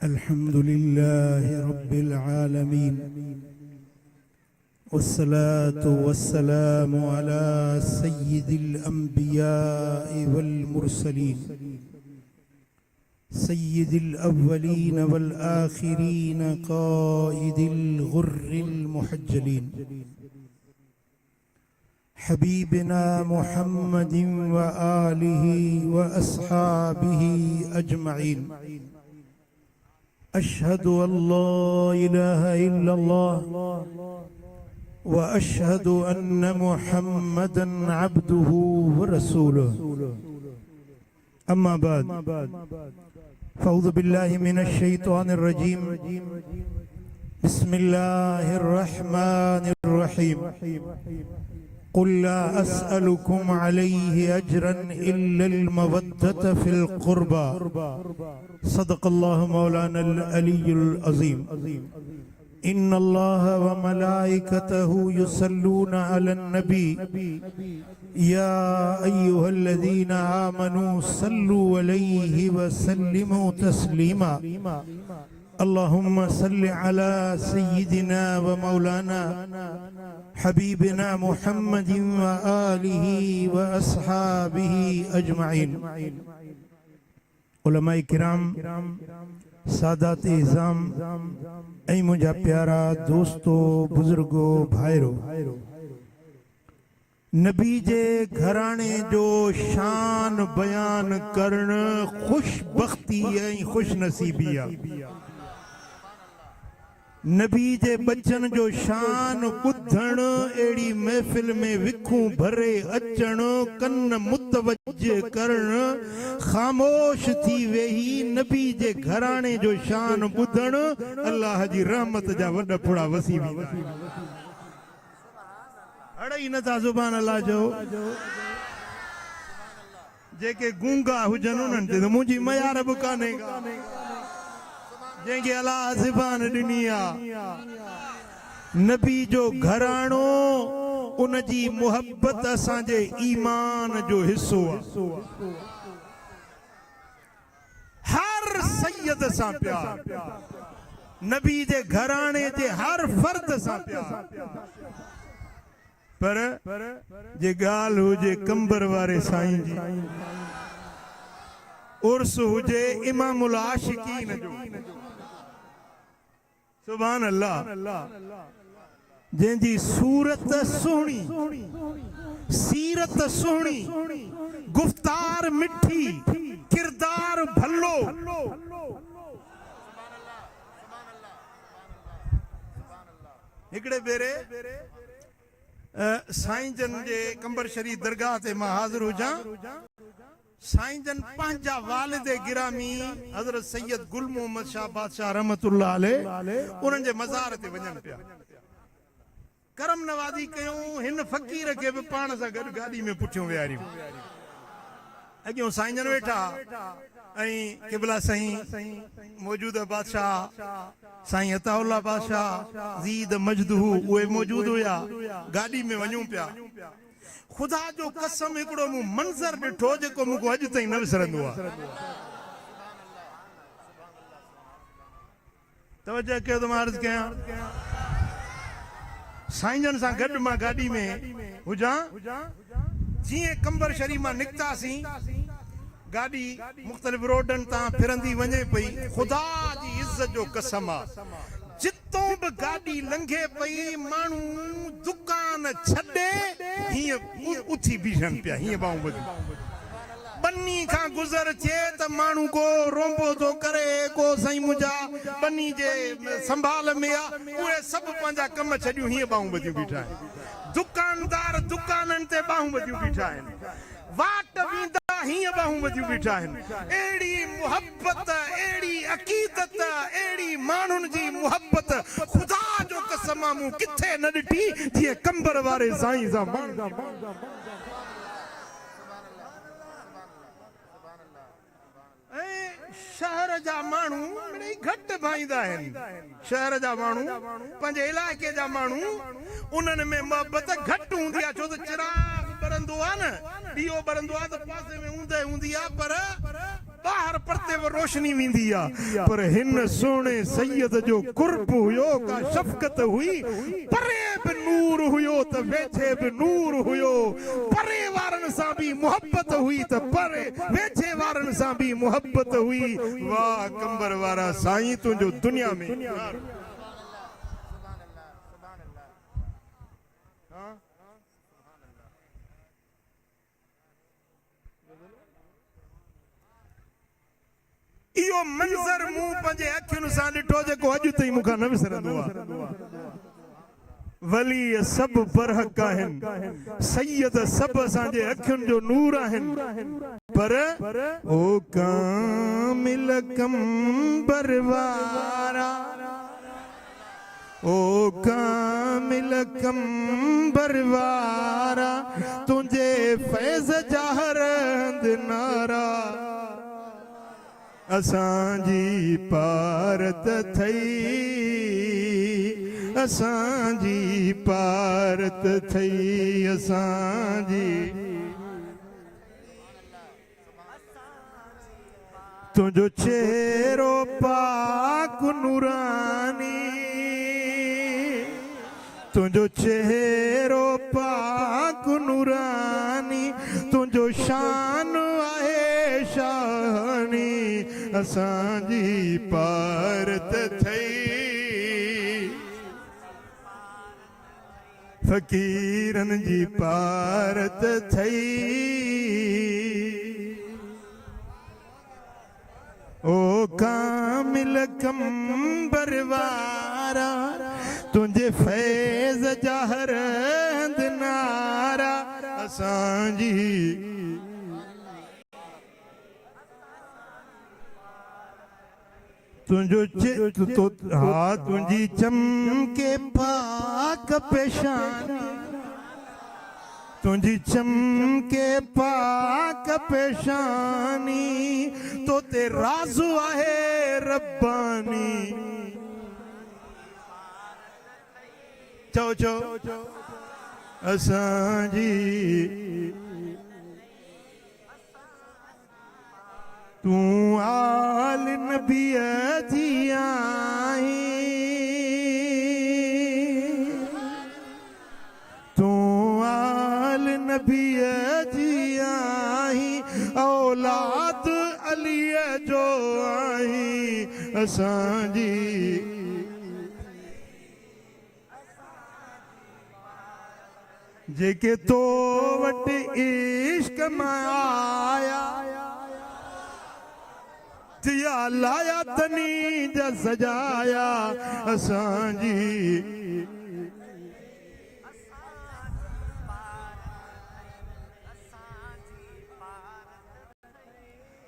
الحمد لله رب العالمين والصلاة والسلام على سيد الأنبياء والمرسلين سيد الأولين والآخرين قائد الغر المحجلين حبيبنا محمد وآله وأصحابه أجمعين أشهد أن لا إله إلا الله وأشهد أن محمدا عبده ورسوله أما بعد فأعوذ بالله من الشيطان الرجيم بسم الله الرحمن الرحيم قل لا أسألكم عليه أجرا إلا المودة في القربى صدق الله مولانا العلي العظيم إن الله وملائكته يصلون على النبي يا أيها الذين آمنوا صلوا عليه وسلموا تسليما اللهم صل على سيدنا ومولانا حبيبنا محمد وآله وأصحابه أجمعين علماء کرام सादात इज़ाम ऐं मुंहिंजा प्यारा दोस्तो बुजुर्गो भाइरो नबी जे घराणे जो शान बयान करण खुशबख्ती ऐं खुशनसीबी आहे नबी जे बचन जो शान ॿुधण अहिड़ी महफ़िल में विखूं भरे अचण कन मुतवज्जे करण ख़ामोश थी वेही नबी जे घराणे जो शान ॿुधण अल्लाह जी रहमत जा वॾा फुड़ा वसी वेंदा अड़ई नथा ज़ुबान अल्लाह जो जेके गूंगा हुजनि उन्हनि ते त मुंहिंजी मयार बि कान्हे जंहिंखे अलाह ज़बान ॾिनी आहे नबी जो घराणो उन जी मुहबत असांजे ईमान जो हिस्सो आहे हर सैयद सां प्यार नबी जे घराणे जे हर फर्द सां प्यार पर जे ॻाल्हि हुजे कंबर वारे साईं जी उर्स हुजे इमामुल आशिकीन जो सुभान अल्लाह जंहिंजी सूरत सुहिणी सीरत सुहिणी गुफ्तार मिठी किरदार भलो हिकिड़े भेरे साईं जन जे कंबर शरीफ दरगाह ते मां हाज़िर हुजां साईं जन पंहिंजा वालिद गिरामी हज़रत सैयद गुल मोहम्मद शाह बादशाह रहमतुल्लाह अलैह उन्हनि जे मज़ार ते वञनि पिया करम नवाज़ी कयूं हिन फ़क़ीर खे बि पाण सां गॾु गाॾी में पुठियों विहारियूं अॻियों साईं जन वेठा ऐं क़िबला साईं मौजूदा बादशाह साईं अताउल्लाह बादशाह ज़ीद मजदहू उहे मौजूद हुया गाॾी में वञूं पिया खुदा जो कसम हिकिड़ो मूं मंज़र ॾिठो जेको मूंखे अॼु ताईं न विसरंदो आहे तवजह कयो त मां अर्ज़ कयां साईं जन सां गॾु मां गाॾी में हुजां जीअं कंबर शरीफ मां निकितासीं गाॾी मुख़्तलिफ़ रोडनि तां फिरंदी वञे पई खुदा जी इज़त जो कसम आहे जितों बि गाॾी लंघे पई माण्हू दुकान छॾे हीअं उथी बीहनि पिया हीअं बाहूं ॿधी बन्नी खां गुज़र थिए त माण्हू को रोंबो थो करे को साईं मुंहिंजा बन्नी जे संभाल में आहे उहे सभु पंहिंजा कम छॾियूं हीअं बाहूं ॿधियूं बीठा आहिनि दुकानदार दुकाननि ते बाहूं ॿधियूं बीठा आहिनि वाट वेंदा हीअं बाहूं ॿधियूं बीठा आहिनि अहिड़ी मुहबत अहिड़ी अक़ीदत अहिड़ी माण्हुनि जी मुहबत खुदा जो कसम मूं किथे न ॾिठी जीअं कंबर वारे साईं सां जा माण्हू मिड़ई घटि भाईंदा आहिनि शहर जा माण्हू पंहिंजे इलाइक़े जा माण्हू उन्हनि में मोहबत घटि हूंदी आहे छो त चिराग ॿरंदो आहे न ॾीओ ॿरंदो आहे त पासे में ऊंदहि हूंदी आहे पर ॿाहिरि परते बि रोशनी वेंदी आहे पर हिन सोणे सैयद जो कुर्ब हुयो का शफ़क़त हुई परे बि नूर हुयो त वेझे बि नूर हुयो परे वारनि सां बि मोहबत हुई त परे वेझे वारनि सां बि मोहबत हुई वाह कंबर वारा साईं तुंहिंजो दुनिया में इहो मंज़र मूं पंहिंजे अखियुनि सां ॾिठो जेको अॼु ताईं मूंखां न विसरंदो आहे वली सभु बरहक आहिनि सैयद सभु असांजे अखियुनि जो नूर आहिनि पर ओ कामिल कंबर वारा ओ कामिल कंबर वारा तुंहिंजे फैज़ जा हरंद नारा असांजी पारत थई असांजी पारत थई असांजी तुंहिंजो चेहरो पाक नूरानी तुंहिंजो चेहरो पाक नूरानी तुंहिंजो शान आहे शानी असांजी पारत थई फ़कीरनि जी पारत थई ओ कामिल कंबर वारा तुंहिंजे फैज़ जा हरंद नारा असांजी तुंहिंजी चमके पाक पेशानी तुंहिंजी चमके पाक पेशानी तो ते राज़ु आहे रब्बानी चओ चओ असांजी तू आल नबीअ जी आई तू आल नबीअ जी आई औलाद अलीअ जो आई असांजी जेके तो वटि इश्क में आया दिया लाया तनी जा सजाया असांजी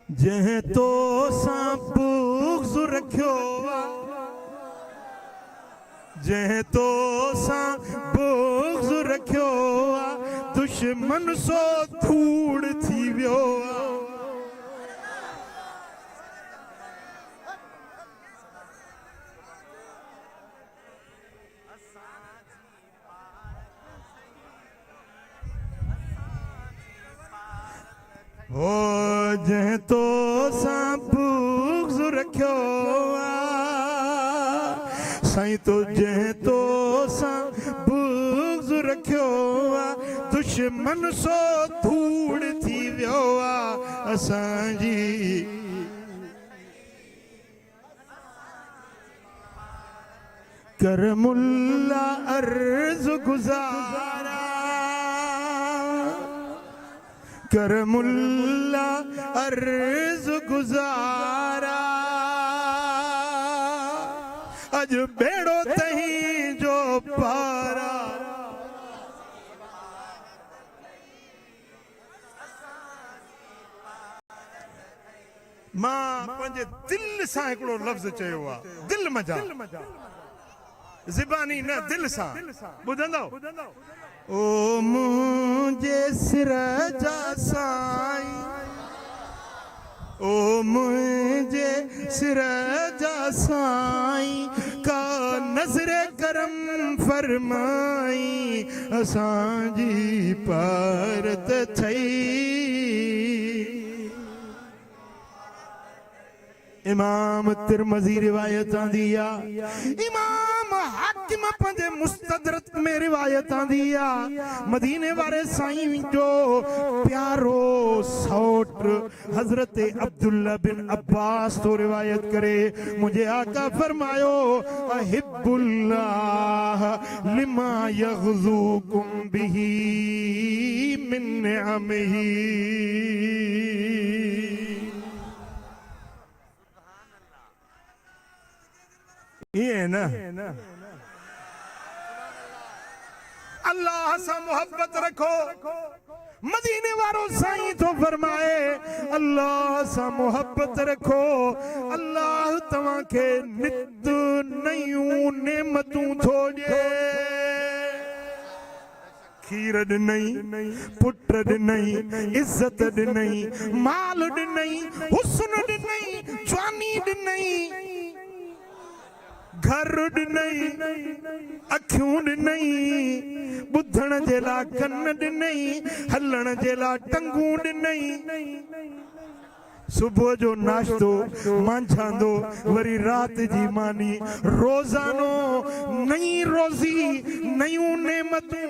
जंहिं तो सां बुग़्ज़ रखियो जंहिं तो सां बुग़्ज़ रखियो दुश्मन सो धूड़ थी वियो ओ जंहिं तो सां बुग़्ज़ रखियो साईं तो जंहिं तो सां बुग़्ज़ रखियो दुश्मन सो धूड़ थी वियो असांजी करमुल्ला अर्ज़ गुज़ारा करमुल्ला अर्ज़ गुज़ारा अज बेड़ो तहीं जो पारा मां पंहिंजे दिल सां हिकिड़ो लफ़्ज़ चयो आहे दिल मजा ज़बानी न दिल सां ॿुधंदव ओ मुंहिंजे सिर जा साईं ओ मुझे सिर जा साईं का नजरे करम फरमाई असांजी पारत थई। इमाम तिरमज़ी रिवायत आंदी आ, इमाम हाकिम पंहिंजे मुस्तदरक में रिवायत आंदी आ। मदीने वारे साईं जो प्यारो सौट हजरत अब्दुल्ला बिन अब्बास तो रिवायत करे, मुझे आका फरमायो अहिब्बुल्लाह लिमा यग़ज़ूकुम बिही मिन निअमिही। ये ना अल्लाह से मोहब्बत रखो। मदीने वालों साईं तो फरमाए अल्लाह से मोहब्बत रखो, अल्लाह तव्हां खे नित नयूं नेमतूं थो ॾे। खीर ॾिनई, पुट ॾिनई, इज्जत ॾिनई, माल ॾिनई, हुस्न ॾिनई, जवानी ॾिनई, घर ॾिनई, अखियूं ॾिनई, ॿुधण जे लाइ कन ॾिनई, हलण जे लाइ टंगूं ॾिनई। सुबुह जो नाश्तो मंझंदो वरी रात जी मानी, रोज़ानो नई रोज़ी, नयूं नेमतूं।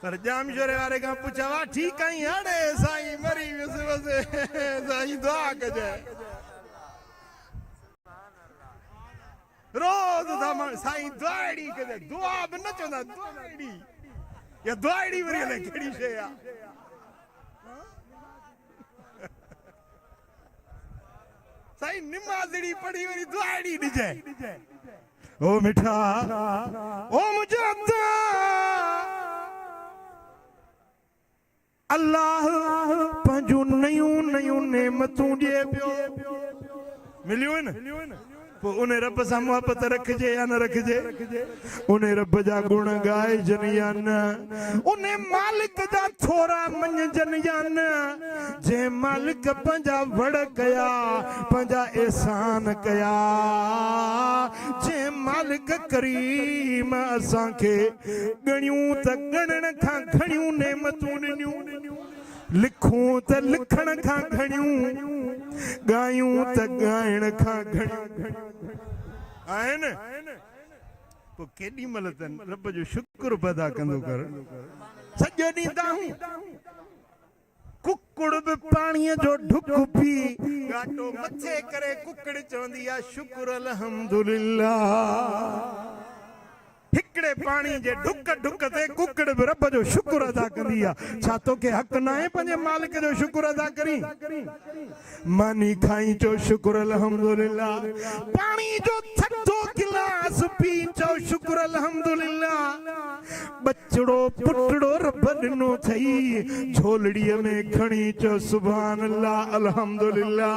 पर जामशोरे वारे खां पुछा वा ठीक आई हाणे साईं मरी वियुसि साईं दुआ कजे। रोज साईं दुआड़ी कजे, दुआ बि न चवंदा दुआड़ी, या दुआड़ी वरी अलाए कहिड़ी शइ आहे। साईं निमाज़ड़ी पढ़ी वरी दुआड़ी ॾिजे। ओ मिठा ओ मुंहिंजा अल्लाह पंहिंजूं नयूं नयूं नेमतूं ॾिए पियो। मिलियूं आहिनि पोइ उन रब सां मोहब्बत रखिजे या न रखिजे, उन रब जा गुण ॻाइजनि या न, उन मालिक जा थोरा मञजनि या न। जंहिं मालिक पंहिंजा वड़ कया, पंहिंजा एहसान कया, जंहिं मालिक करीम असांखे ॻणियूं त ॻणण खां घणियूं नेमतूं ॾिनियूं, लिखूं त लिखण खां घणियूं, ॻायूं त ॻाइण खां घणियूं आहिनि। पोइ केॾी महिल त रब जो शुक्र अदा कंदो कर। सॼो ॾींहुं ताहूं कुकड़ बि पाणीअ जो ढुक पी घाटो मथे करे कुकड़ चवंदी आहे शुक्र अल्हम्दुलिल्लाह। हिकड़े पानी जे ढुक ढुक ते कुकड़ बि रब जो शुक्र अदा कंदी आहे। छा तोखे हक़ न आहे पंहिंजे मालिक जो शुक्र अदा करी? मानी खाई चो शुक्र अल्हम्दुलिल्लाह, पानी जो थधो गिलास पी चो शुक्र अल्हम्दुलिल्लाह, बचड़ो पुटड़ो रब ॾिनो थई झोलड़ीअ में खणी चो सुभान अल्लाह अल्हम्दुलिल्लाह,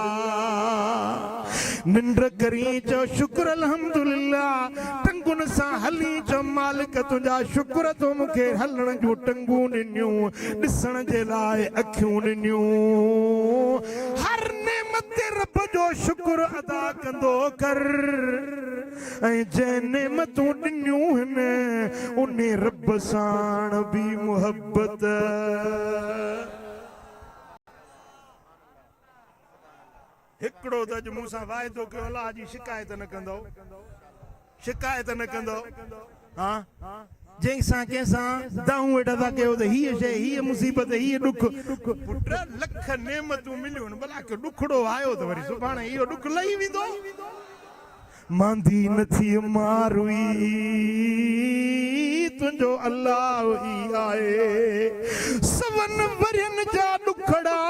निंड करी चो शुक्र अल्हम्दुलिल्लाह, टंगुन सां हली चो मालिक तुंहिंजा शुक्र तो मूंखे हलण जूं टंगूं ॾिनियूं, ॾिसण जे लाइ अखियूं ॾिनियूं। हर नेमत रब जो शुक्र अदा कंदो कर, ऐं जंहिं नेमतूं ॾिनियूं आहिनि उन रब साण बि मुहबत। हिकिड़ो त अॼु मूंसां वाइदो कयो अलाह जी शिकायत न कंदो, शिकायत न कंदो। हाँ जंहिंसां कंहिंसां दाऊं वेठा था कयो त हीअ शइ, हीअ मुसीबत, हीअ ॾुख। पुट लख नेमतूं मिलियूं आहिनि, भला के ॾुखड़ो आयो त वरी सुभाणे इहो ॾुख लही वेंदो। मांदी नथी मारुई तुंहिंजो अल्लाह ई आहे, सवन वरियनि जा ॾुखड़ा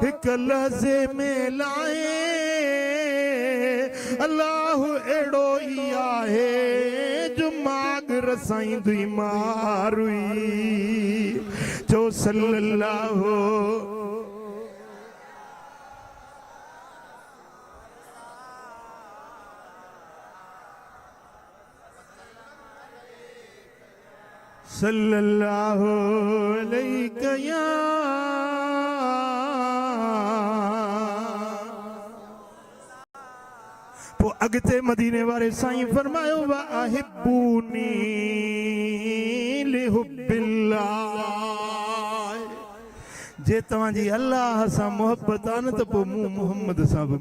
हिक लहज़े में लाए, अल्लाह अहिड़ो ई आहे जो माग रसाईंदी मारुई। जो सल्लल्लाहु सल्लल्लाहु अलैहि या अगते मदीने वारे साईं फरमायो वा अहिब्बूनी लिहुब्बिल्लाह जे तव्हां जी अल्लाह सां मोहब्बत आहे न त पोइ मूं मुहम्मद सां बि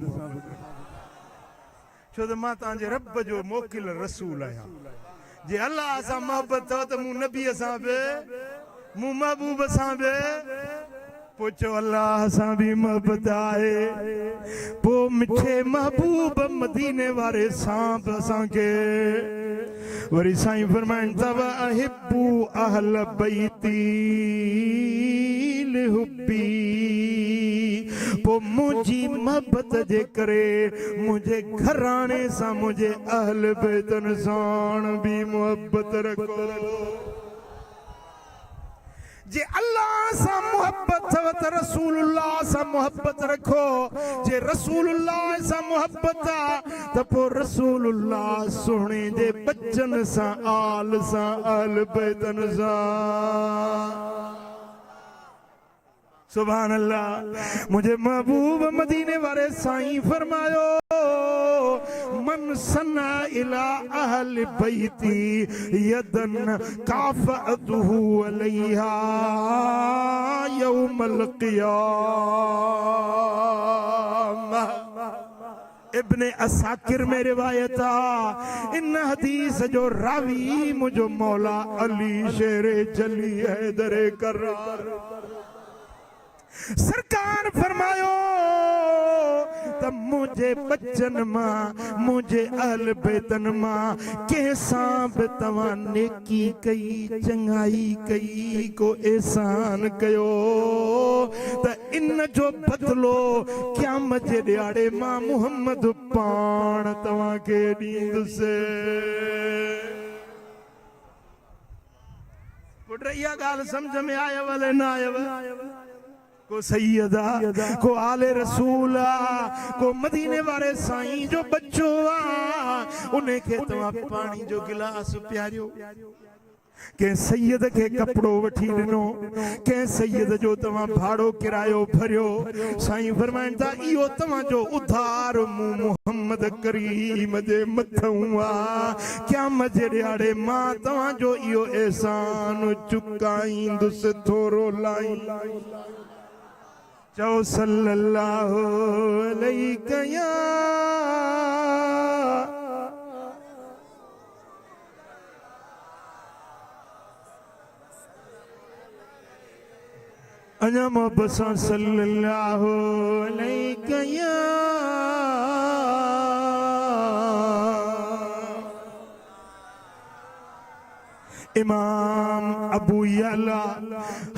छो त मां तव्हांजे रब जो मोकिल रसूल आहियां जे अल्लाह सां मोहब्बत अथव त मूं नबीअ सां बि मूं महबूब सां बि पोइ अल्लाह सां बि मोहब्बत आहे पोइ मिठे महबूब मदीने वारे सां बि असांखे वरी साईं फरमाइनि था अहिब्बू अहल बैती लिहुब्बी पोइ मुंहिंजी मोहब्बत जे करे मुंहिंजे घराणे सां मुंहिंजे अहल बैतन सां बि मोहब्बत रखो जे अल्लाह सां मोहब्बत अथव त रसूलुल्लाह सां मोहब्बत रखो जे रसूलुल्लाह सां मोहब्बत आहे त पोइ रसूलुल्लाह सुहिणे जे बचन सां आल सां अहल बैतन सां सुभान अल्लाह मुझे महबूब मदीने वाले साईं फरमायो मन सना इला अहल बैती यदन काफअतहु अलैहा यौमल क़ियामह इब्ने असाकिर में रिवायत इन हदीस जो रावी मुझो मौला अली शेर जली हैदर करार सरकार फरमायो त मुझे बच्चन मां मुझे अहल बैतन मां कंहिंसां बि तव्हां नेकी कई चङाई कई को एहसान कयो त इन जो बदलो क़यामत जे ॾियारे मां मुहम्मद पाण तव्हांखे ॾींदुसि पुट इहा ॻाल्हि सम्झ में आयव न आयव को सैयदा को आले रसूल को मदीने वारे साईं जो बच्चो उन्हें के तव्हां पानी जो गिलास पियारियो के सैयद के कपड़ो वठी ॾिनो के सैयद जो तव्हां भाड़ो किरायो भरियो साईं फरमाइनि था इहो तव्हां जो उधार मूं मुहम्मद करीम जे मथां क़यामत जे ॾियारे मां तव्हां जो इहो एहसान चुकाईंदुसि थोरो लाई चओ सल्लल्लाहु अलैहि या अञा मोहब्बत सां सल्लल्लाहु अलैहि या इमाम अबू यला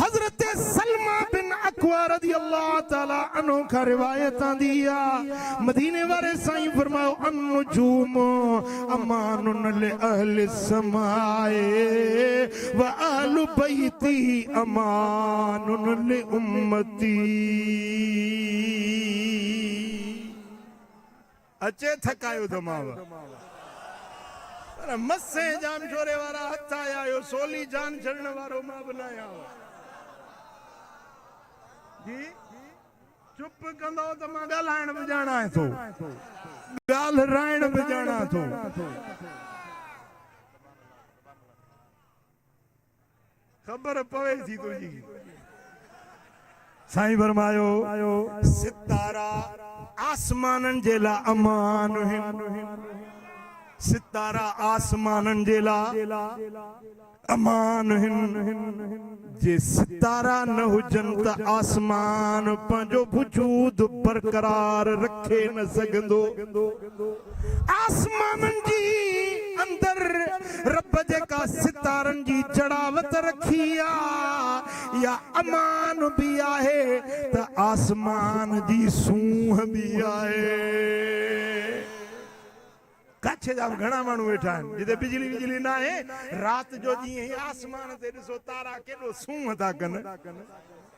हजरत सलमा बिन अकवा रज़ियल्लाहु ताला अन्हु का रिवायत आंदी आहे मदीने वाले साईं फरमायो अन्नुजूम अमानुन ले अहल समाए व अहलु बैती अमानुन ले उम्मती अचे थकायो दमाव मसे जान छोरे वारा हथ आया यो सोली जान छड़न वारो मां बनाया जी चुप कंदो त मां ॻाल्हाइण बि ॼाणा थो ॻाल्हाइण बि ॼाणा थो ख़बर पवे थी तुंहिंजी साईं फरमायो सितारा आसमानन जे लाइ अमान सितारा आसमानन जे लाइ अमान जे सितारा न हुजन त आसमान पंहिंजो वजूद बरकरार रखे न सघंदो आसमानन जी अंदर रब जेका सितारन जी जड़ावत रखी आहे या अमान भी आहे त आसमान जी सूंह भी आहे कच्छ जा घणा माण्हू वेठा आहिनि जिते बिजली विजली न आहे राति जो जीअं आसमान ते ॾिसो तारा केॾो सूंह था कनि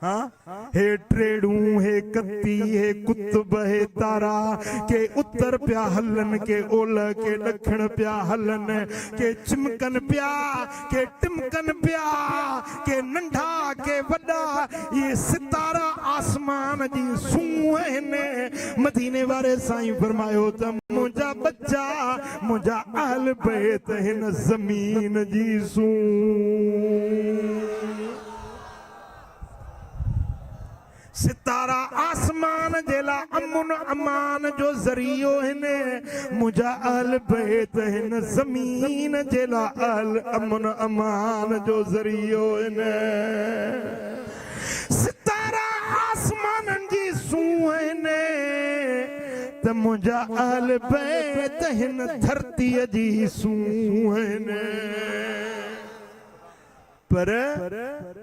हाँ हे ट्रेड़ूं हे कत्ती हे कुतुब हे तारा के उत्तर पिया हलन के ओलह के दक्षिण पिया हलन के चिमकन पिया के टिमकन पिया के नंढा के वॾा ये सितारा आसमान आसमान जी सूह ने मदीने वारे साईं फरमायो त मुझा बच्चा मुझा अहल बैत हिन ज़मीन जी सूह सितारा आसमान जेला अमुन अमान जो जरियो हिने मुझा अहल बैत हिन ज़मीन जेला अहल अमुन अमान जो जरियो हिने सितारा आसमान जी सूह हिने त मुझा अहल बैत हिन धरती जी सूह हिने पर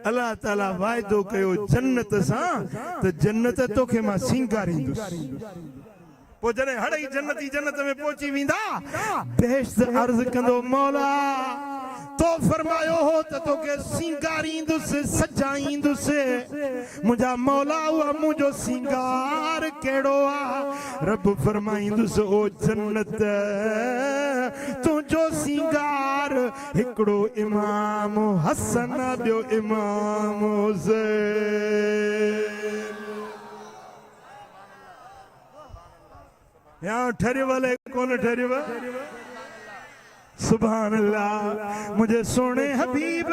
अल्लाह ताला वायदो कयो जन्नत सां त जन्नत तोखे मां सिंगारींदुसि पो जने हड़ई जन्नती जन्नत में पहुची विंदा बेहश्त अर्ज कंदो मौला तो फरमायो हो त तोखे सिंगारींदुसि सजाईंदुसि मुझा मौला हुआ मुझो सिंगार केड़ो आ रब फरमाईंदुसि ओ जन्नत तुझो सिंगार हिकड़ो इमाम हसन ॿियो इमाम हुसैन यहाँ ठहरे वाले कौन ठहरे वाले सुभान अल्लाह मुझे सोने हबीब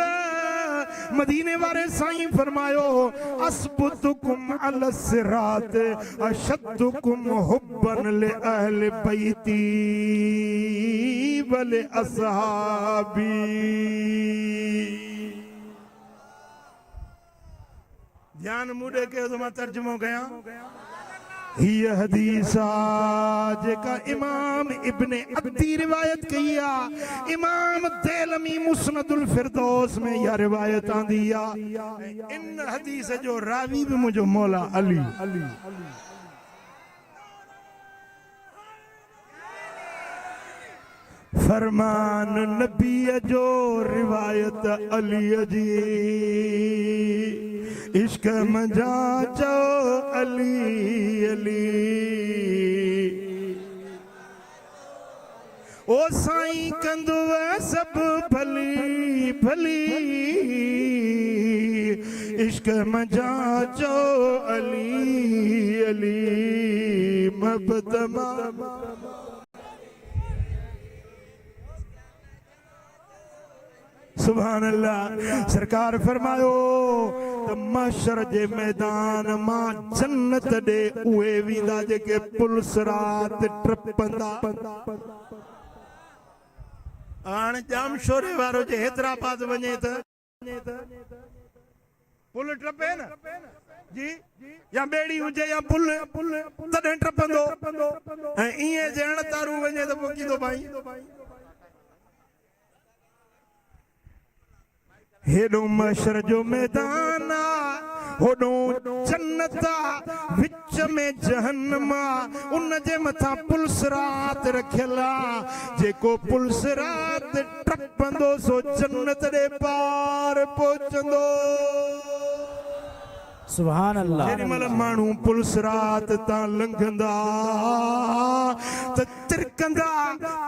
मदीने वाले साईं फरमायो अस्बुतुकुम अल सिरात अशद्दुकुम हुब्बन ले अहल बैती वले असहाबी ध्यान मुड़े के तो मैं तर्जुमो गया ये हदीसा जेका इमाम इब्ने अब्दी रिवायत किया इमाम देलमी मुस्नदुल फिरदौस में यह रिवायत आंदिया इन हदीस जो रावी भी मुझे मौला अली फरमान नबी जो रिवायत अली जी इश्क मजा चो अली अली ओ साईं कंदुव सब भली भली इश्क मजा चो अली अली मबदमा सुभान अल्लाह सरकार फरमायो त महशर जे मैदान मां जन्नत दे उहे विंदा जेके पुलिस रात ट्रपंदा हाणे जाम शोरे वारो जे हैदराबाद वञे त पुल ट्रपे न जी या बेड़ी हुजे या पुल तॾहिं ट्रपंदो ऐं ईअं जे अणतारू वञे त पोइ कींदो भाई हेडो महशर जो मैदान होडो जन्नत विच में जहन्नम उन जे मथा पुलिस रात रखियला जेको पुलिस रात टपंदो सो जन्नत दे पार पहुचंदो सुभान अल्लाह जेमल मानू पुलिस रात ता लंघंदा त तिरकंदा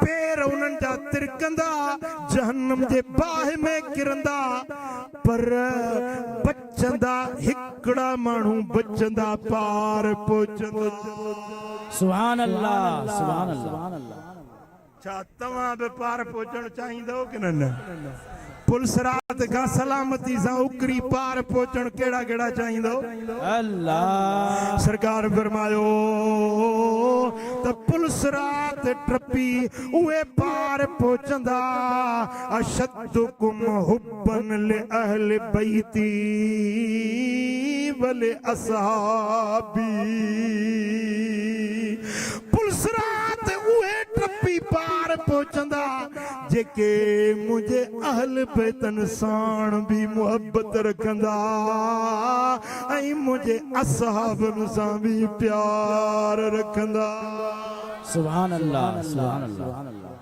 पैर उन्हनि जा तिरकंदा जहन्नम जे बाहि में किरंदा पर बचंदा हिकड़ा मानू बचंदा पार पहुचंदा सुभान अल्लाह सुभान अल्लाह छा तव्हां बि पार पहुचण चाहींदो कि न पुलिस रात का सलामती सा उकरी पार पहुचण केड़ा केड़ा चाहींदो अल्लाह सरकार फरमायो त पुलिस रात ट्रपी उहे पार पहुचंदा अशद्दुकुम हुब्बन ले अहल बैती वले असहाबी पुलिस रात उहे ट्रपी पार पहुचंदा जेके मुझे अहल बैतन साण भी मोहब्बत रखंदा ऐं मुझे असहाबन सां भी प्यार रखंदा सुभान अल्लाह सुभान अल्लाह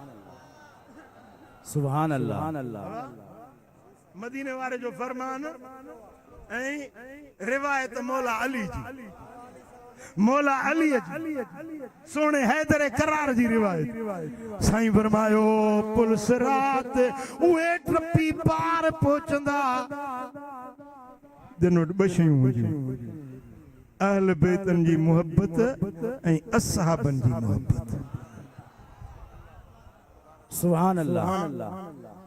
सुभान अल्लाह मदीने वारे जो फरमान ऐं रिवायत मौला अली जी मौला अली सोने हैदर करार जी रिवायत साईं फरमायो पुलिस रात उहे ट्रपी पार पहुचंदा दिन बशयूं अहल बैतन जी मोहब्बत ऐं असहाबन जी मोहब्बत। सुभान अल्लाह।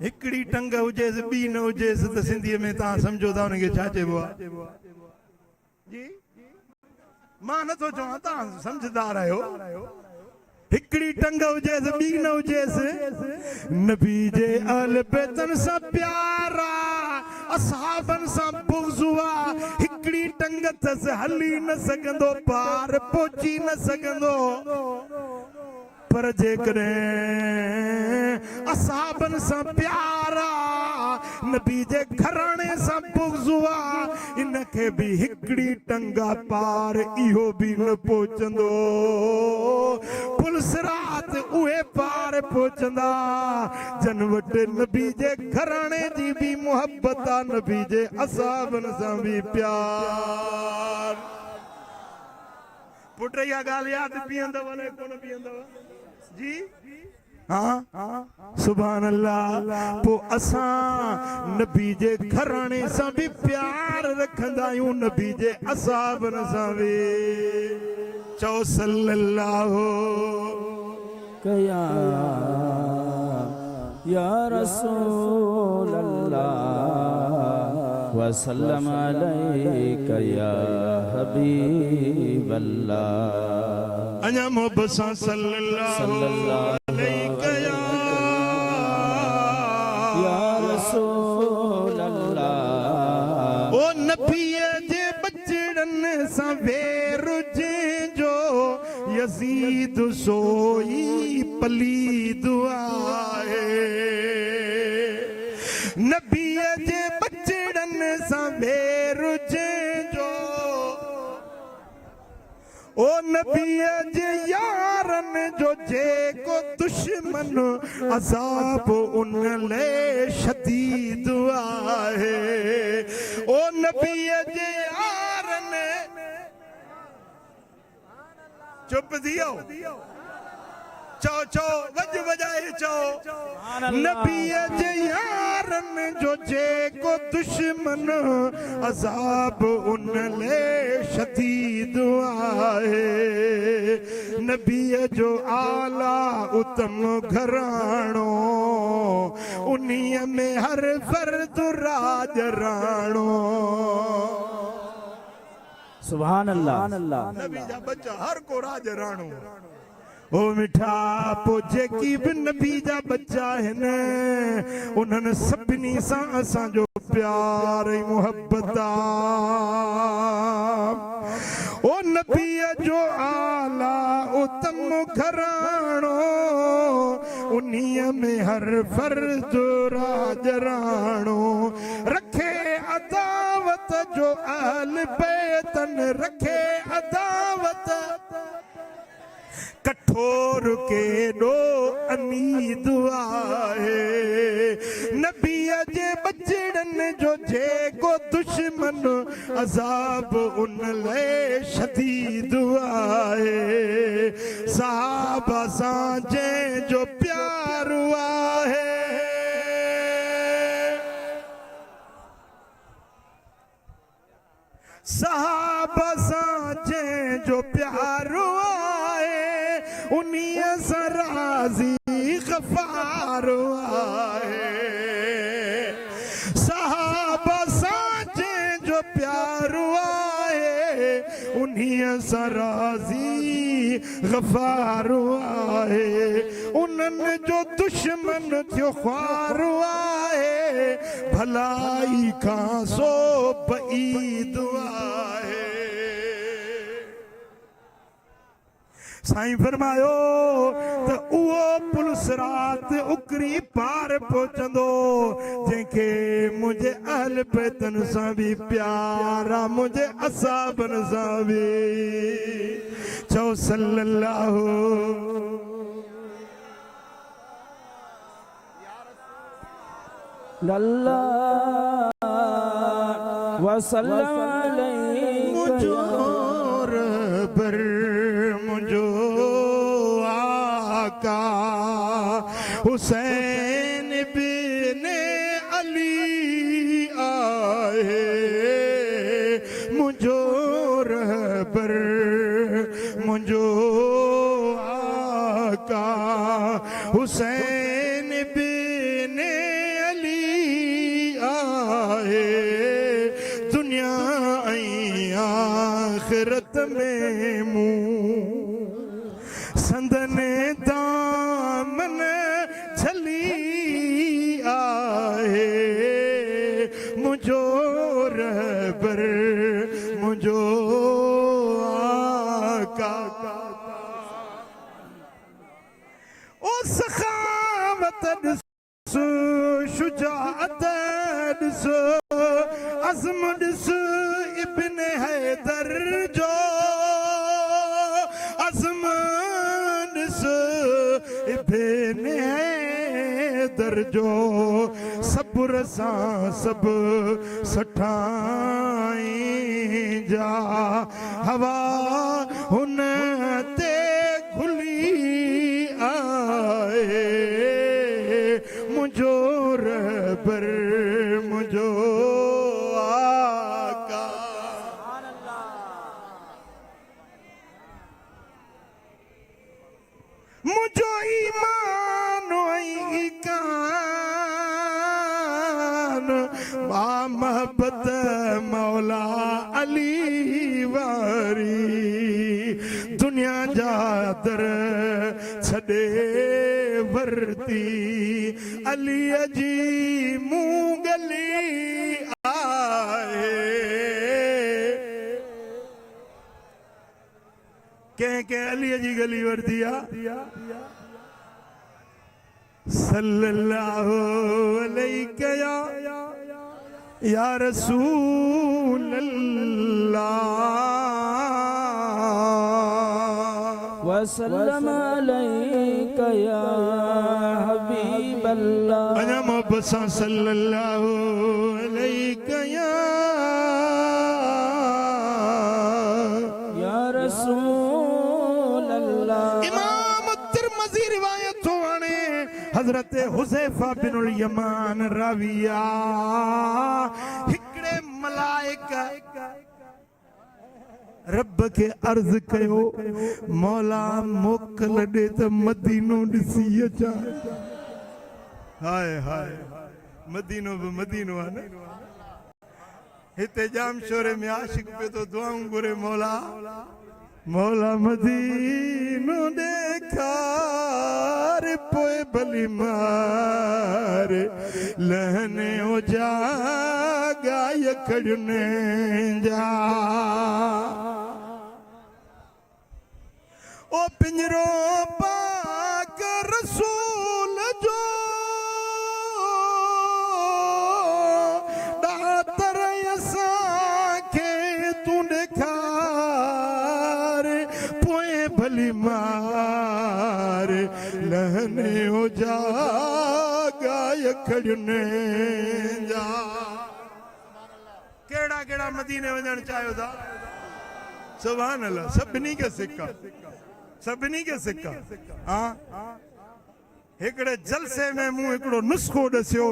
हिकड़ी टंग हुजेसि ॿी न हुजेसि त सिंधीअ में तव्हां सम्झो था उनखे छा चइबो आहे जी? मां नथो चवां, तव्हां सम्झदार आहियो। हिकड़ी टंग हुजेसि ॿी न हुजेसि, नबी जे अहल बैतन सां प्यारा असहाबन सां बुग़्ज़ हुआ। हिकड़ी टंग अथसि, हली न सघंदो, पार पहुची न सघंदो, पर जेकॾहिं असहाबन सां प्यारा नबी जे घराणे सां बुग़्ज़ हुआ, इनखे बि हिकड़ी टंगा पार इहो बि न पहुचंदो। पुलसरात उहे पार पहुचंदा जन वटि नबी जे घराणे जी बि मोहब्बत आहे, नबी जे असहाबन सां बि प्यार। पुट इहा ॻाल्हि यादि बीहंदव न कोन बीहंदव जी? हाँ सुभान अल्लाह। पो असां नबी जे घराणे सां बि प्यार रखंदा आहियूं, नबी जे असहाबन सां बि। चओ सल्लल्लाहु कया या रसूल अल्लाह वसल्लम अलैका या हबीब अल्लाह। अञा मोहब्बत सां सल्लल्लाहु अलैका या रसूल अल्लाह। ओ नबीअ जे बचड़नि सां वेरुजे जो यज़ीद सोई पलीद आहे। नबीअ जे बचड़नि सां वेरुजे जो, ओ नबीअ जे यारनि जो जेको दुश्मन अज़ाब उन लाइ शदीद आहे। ओ नबीअ जे यारनि, चुप थियो, चो चो वज वजाए चो। नबीअ जे यारनि जो जेको दुश्मन अज़ाब उन लाइ शदीद आहे। नबीअ जो आला उत्तम घराणो, उन्हीअ में हर फर्द राज राणो। सुभान अल्लाह। नबी जा बच्चा हर को राज राणो। ओ मिठा पो जेकी बि नबी जा बच्चा आहिनि, उन्हनि सभिनी सां असांजो प्यार ऐं मोहब्बत आहे। ओ नबीअ जो आला उत्तम घराणो, उन्हीअ में हर फर्द राज राणो। रखे अदावत जो अहल बैतन, रखे अदावत कठोर केॾो अनीद आहे। नबीअ जे बचड़नि जो जेको दुश्मन अज़ाब उन लाइ शदीद आहे। सहाबा सां जंहिंजो प्यार आहे, सहाबा सां जंहिंजो प्यार आहे, उन्हीअ सां राज़ी गफ़ार आहे। सहाबा सां जंहिंजो प्यार आहे, उन्हीअ सां राज़ी गफ़ार आहे। उन्हनि जो दुश्मन थियो ख्वार आहे, भलाई खां सो बईद आहे। साईं फरमायो त उहो पुलसरात उकरी पार पहुचंदो जंहिंखे मुंहिंजे अहल बैतन सां बि प्यार आहे, मुंहिंजे असहाबन सां बि। चओ सल्लल्लाहु अल्लाह वसल्लम अलैका। मुझो रहबर मुझो आका हुसैन बिन अली आहे। मुझो रहबर हुसैन बिन अली आए दुनिया ऐं आखिरत में मूं संदन दामन झली आए मुझो रहबर मुझो आका ओ सखावत ॾिसो शुजाअत ॾिसो अज़म ॾिसो इब्न हैदर जो अज़म ॾिसो इब्न हैदर जो सब्र सां सभु सठाई जा हवा हुन ते घुली आए मुझो रहबर मुझो आका मुझो ईमान ऐं ईकान बा मोहब्बत मौला अली वारी दुनिया जा दर छॾे वरती अलीअ जी मूं गली आए कंहिं अलीअ जी गली वरती आहे सल्लल्लाहु अलैहि या रसूल अल्लाह वसल्लम अलैका या हबीब अल्लाह अञा मोहब्बत सां सल्लल्लाहु अलैहि या रसूल अल्लाह इमाम तिरमिज़ी रिवायत थो आणे हज़रत हुज़ैफा बिनुल यमान राविया हिकिड़े मलाइका रब के अर्ज कयो मौला मोकल दे त मदीनो ॾिसी अचां हाय हाय मदीनो बि मदीनो आहे न हिते जाम शोरे में आशिक पे तो दुआऊं घुरे मौला मौला मदीनो ॾेखार पोइ भली मार लहने ओ जा गाय कड़ने जा ओ पिंजरो पाक रसूल जो दातर असांखे तूं ॾेखार पोइ भली मार लहने ओ जा गाय कड़ने जा केड़ा केड़ा मदीने वञण चाहियो था सुभान अल्लाह सभिनी के सिक्का सभिनी के सिक्का हाँ हिकिड़े जलसे में मूं हिकिड़ो नुस्खो ॾसियो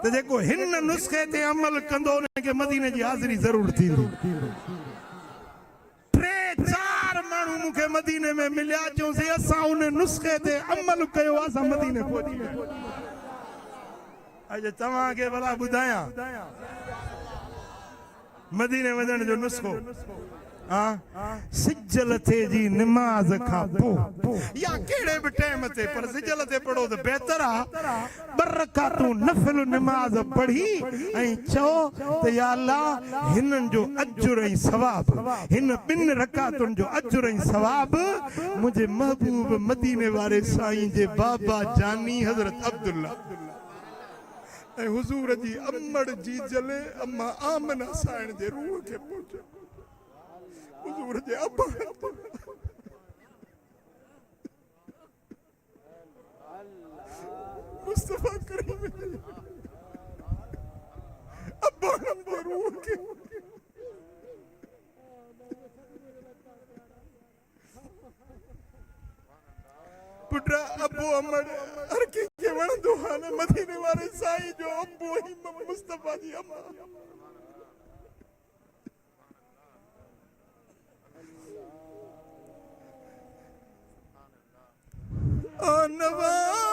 त जेको हिन नुस्खे ते अमल कंदो उनखे मदीने जी हाज़िरी ज़रूर थींदी टे चार माण्हू मूंखे मदीने में मिलिया चयोसीं असां उन नुस्खे ते अमल कयो असां मदीने पहुची विया अॼु तव्हांखे भला ॿुधायां मदीने वञण जो नुस्खो सिजल थे जी नमाज खां पोइ या कहिड़े बि टाइम ते पर सिजल ते पढ़ो त बहितर आहे ॿ रकातूं नफ़िल नमाज पढ़ी ऐं चओ त या अल्लाह हिननि जो अजुर ऐं सवाब हिन ॿिनि रकातुनि जो अजुर ऐं सवाब मुंहिंजे महबूब मदीने वारे साईं जे बाबा जानी हज़रत अब्दुल्ला ऐं हुज़ूर जी अमड़ जी जले अम्मा आमना साईं जे रूह खे पहुचे हुज़ूर जे अब्बा मुस्तफा करीम अब्बा जे रूह के पुट्रा अब्बू अमड़ हर कंहिंखे वणंदो आहे न मदीने वारे साईं जो अब्बू ही मुस्तफा जी अम्मा नवाज़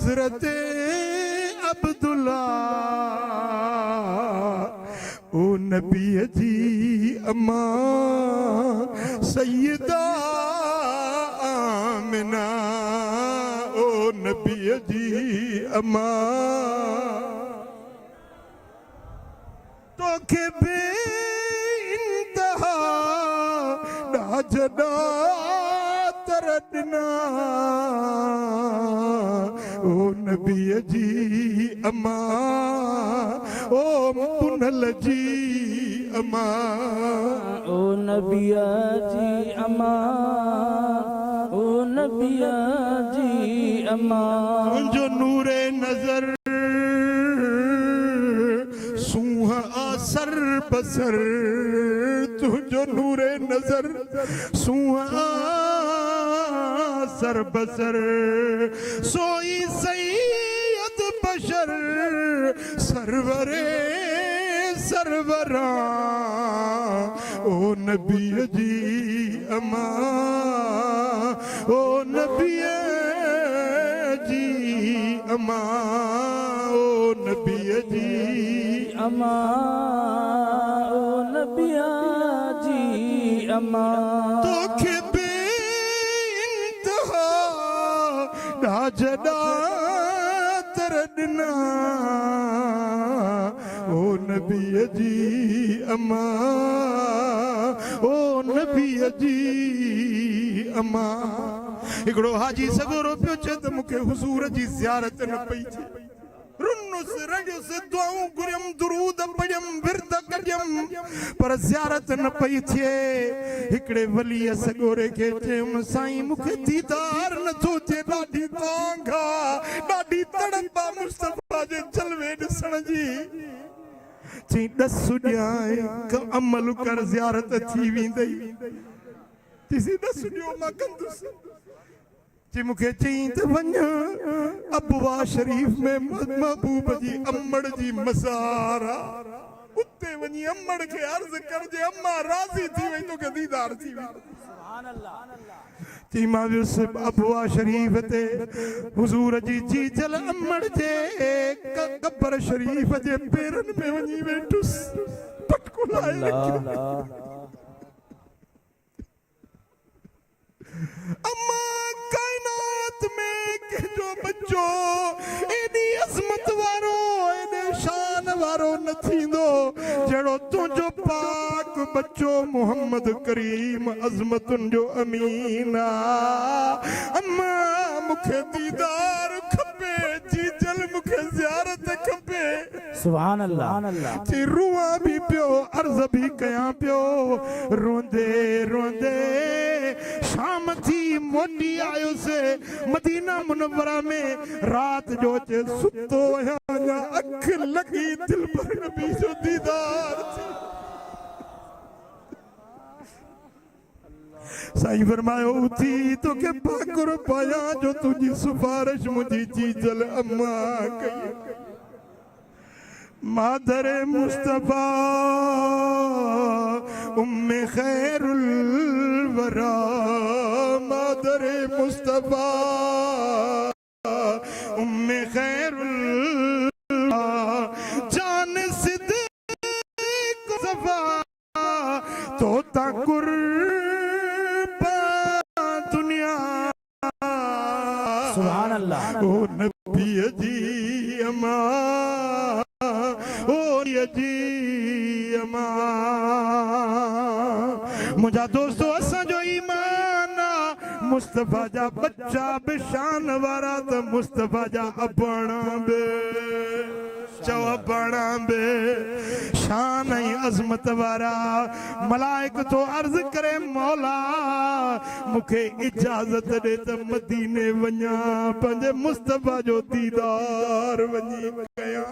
हजरत अब्दुल्ला ओ नबी जी अम्मा सैयदा आमिना ओ नबी जी अम्मा तोखे बे इंतहा नाजना तरदना ओ नबी जी अम्मा ओ पुनल जी अम्मा ओ नबिया जी अम्मा ओ नबिया जी अम्मा जो नूरे नजर सूहा सर बसर तुझो नूरे नजर सूहा सर बसर सोई सैयद बशर सरवरे सरवरा ओ नबी जी अम्मा ओ नबी जी अम्मा ओ नबी जी अम्मा ओ नबिया जी अम्मा तोखे बे इंतहा नाजना तरदना ओ नबी जी अम्मा ओ नबी जी अम्मा हिकिड़ो हाजी सगोरो पियो चए त मूंखे हुज़ूर जी ज़ियारत न पई थिए रुनुस रड़ियुस दुआऊं घुरियम दुरूद पढ़ियम विर्द कढियम पर ज़ियारत न पई थिए हिकिड़े वली सगोरे खे चयुमि साईं मूंखे दीदार नथो थिए ॾाढी तोंग आहे ॾाढी तड़प आहे मुस्तफ़ा जे जलवे ॾिसण जी चई ॾस ॾियां अमल कर ज़ियारत थी वेंदई चईसि ॾस ॾियो मां कंदुसि जी मूंखे चई त वञ अबवा शरीफ में महबूब जी अम्मड़ जी मज़ार आहे उते वञी अम्मड़ खे अर्ज़ करजे अम्मा राज़ी थी वई तोखे दीदार थी वेंदो चई मां वियुसि अबवा शरीफ ते हुज़ूर जी चीजल अम्मड़ जे कब्र शरीफ जे पेरनि में वञी वेठुसि पटको लाए रखियो अम्मा कायनात में कंहिंजो बच्चो एॾी अज़मत वारो एॾे शान वारो न थींदो जहिड़ो तुंहिंजो पाक बच्चो मोहम्मद करीम अज़मतुनि जो अमीन आहे अम्मा मूंखे दीदार खपे जीजल मूंखे ज़ियारत खपे सुभान अल्लाह चई रुआ भी पियो अर्ज़ भी कयां पियो रोंदे रोंदे शाम थी मोटी आयुसि मदीना मुनव्वरा में रात जो चे सुतो आहियां अख लगी दिल पर नबी जो दीदार साईं फरमायो उथी तोखे भाकुर पाया जो तुझी सिफारिश मुझी चीजल अम्मा कई मादर मुस्तफा उम्मे खैरुल वरा मादर मुस्तफा उम्मे खैरुल जान सिद्दीक सफा तो तकुर दुनिया सुभान अल्लाह ओ नबी जी अम्मा जी अम्मा मुंहिंजा दोस्तो असांजो ईमान आहे मुस्तफ़ा जा बच्चा बि शान वारा त मुस्तफ़ा जा अबण बि चओ अबण बि शान ऐं अज़मत वारा मलाइक तो अर्ज़ करे मौला मूंखे इजाज़त ॾे त मदीने वञा पंहिंजे मुस्तफ़ा जो दीदार वञी कयां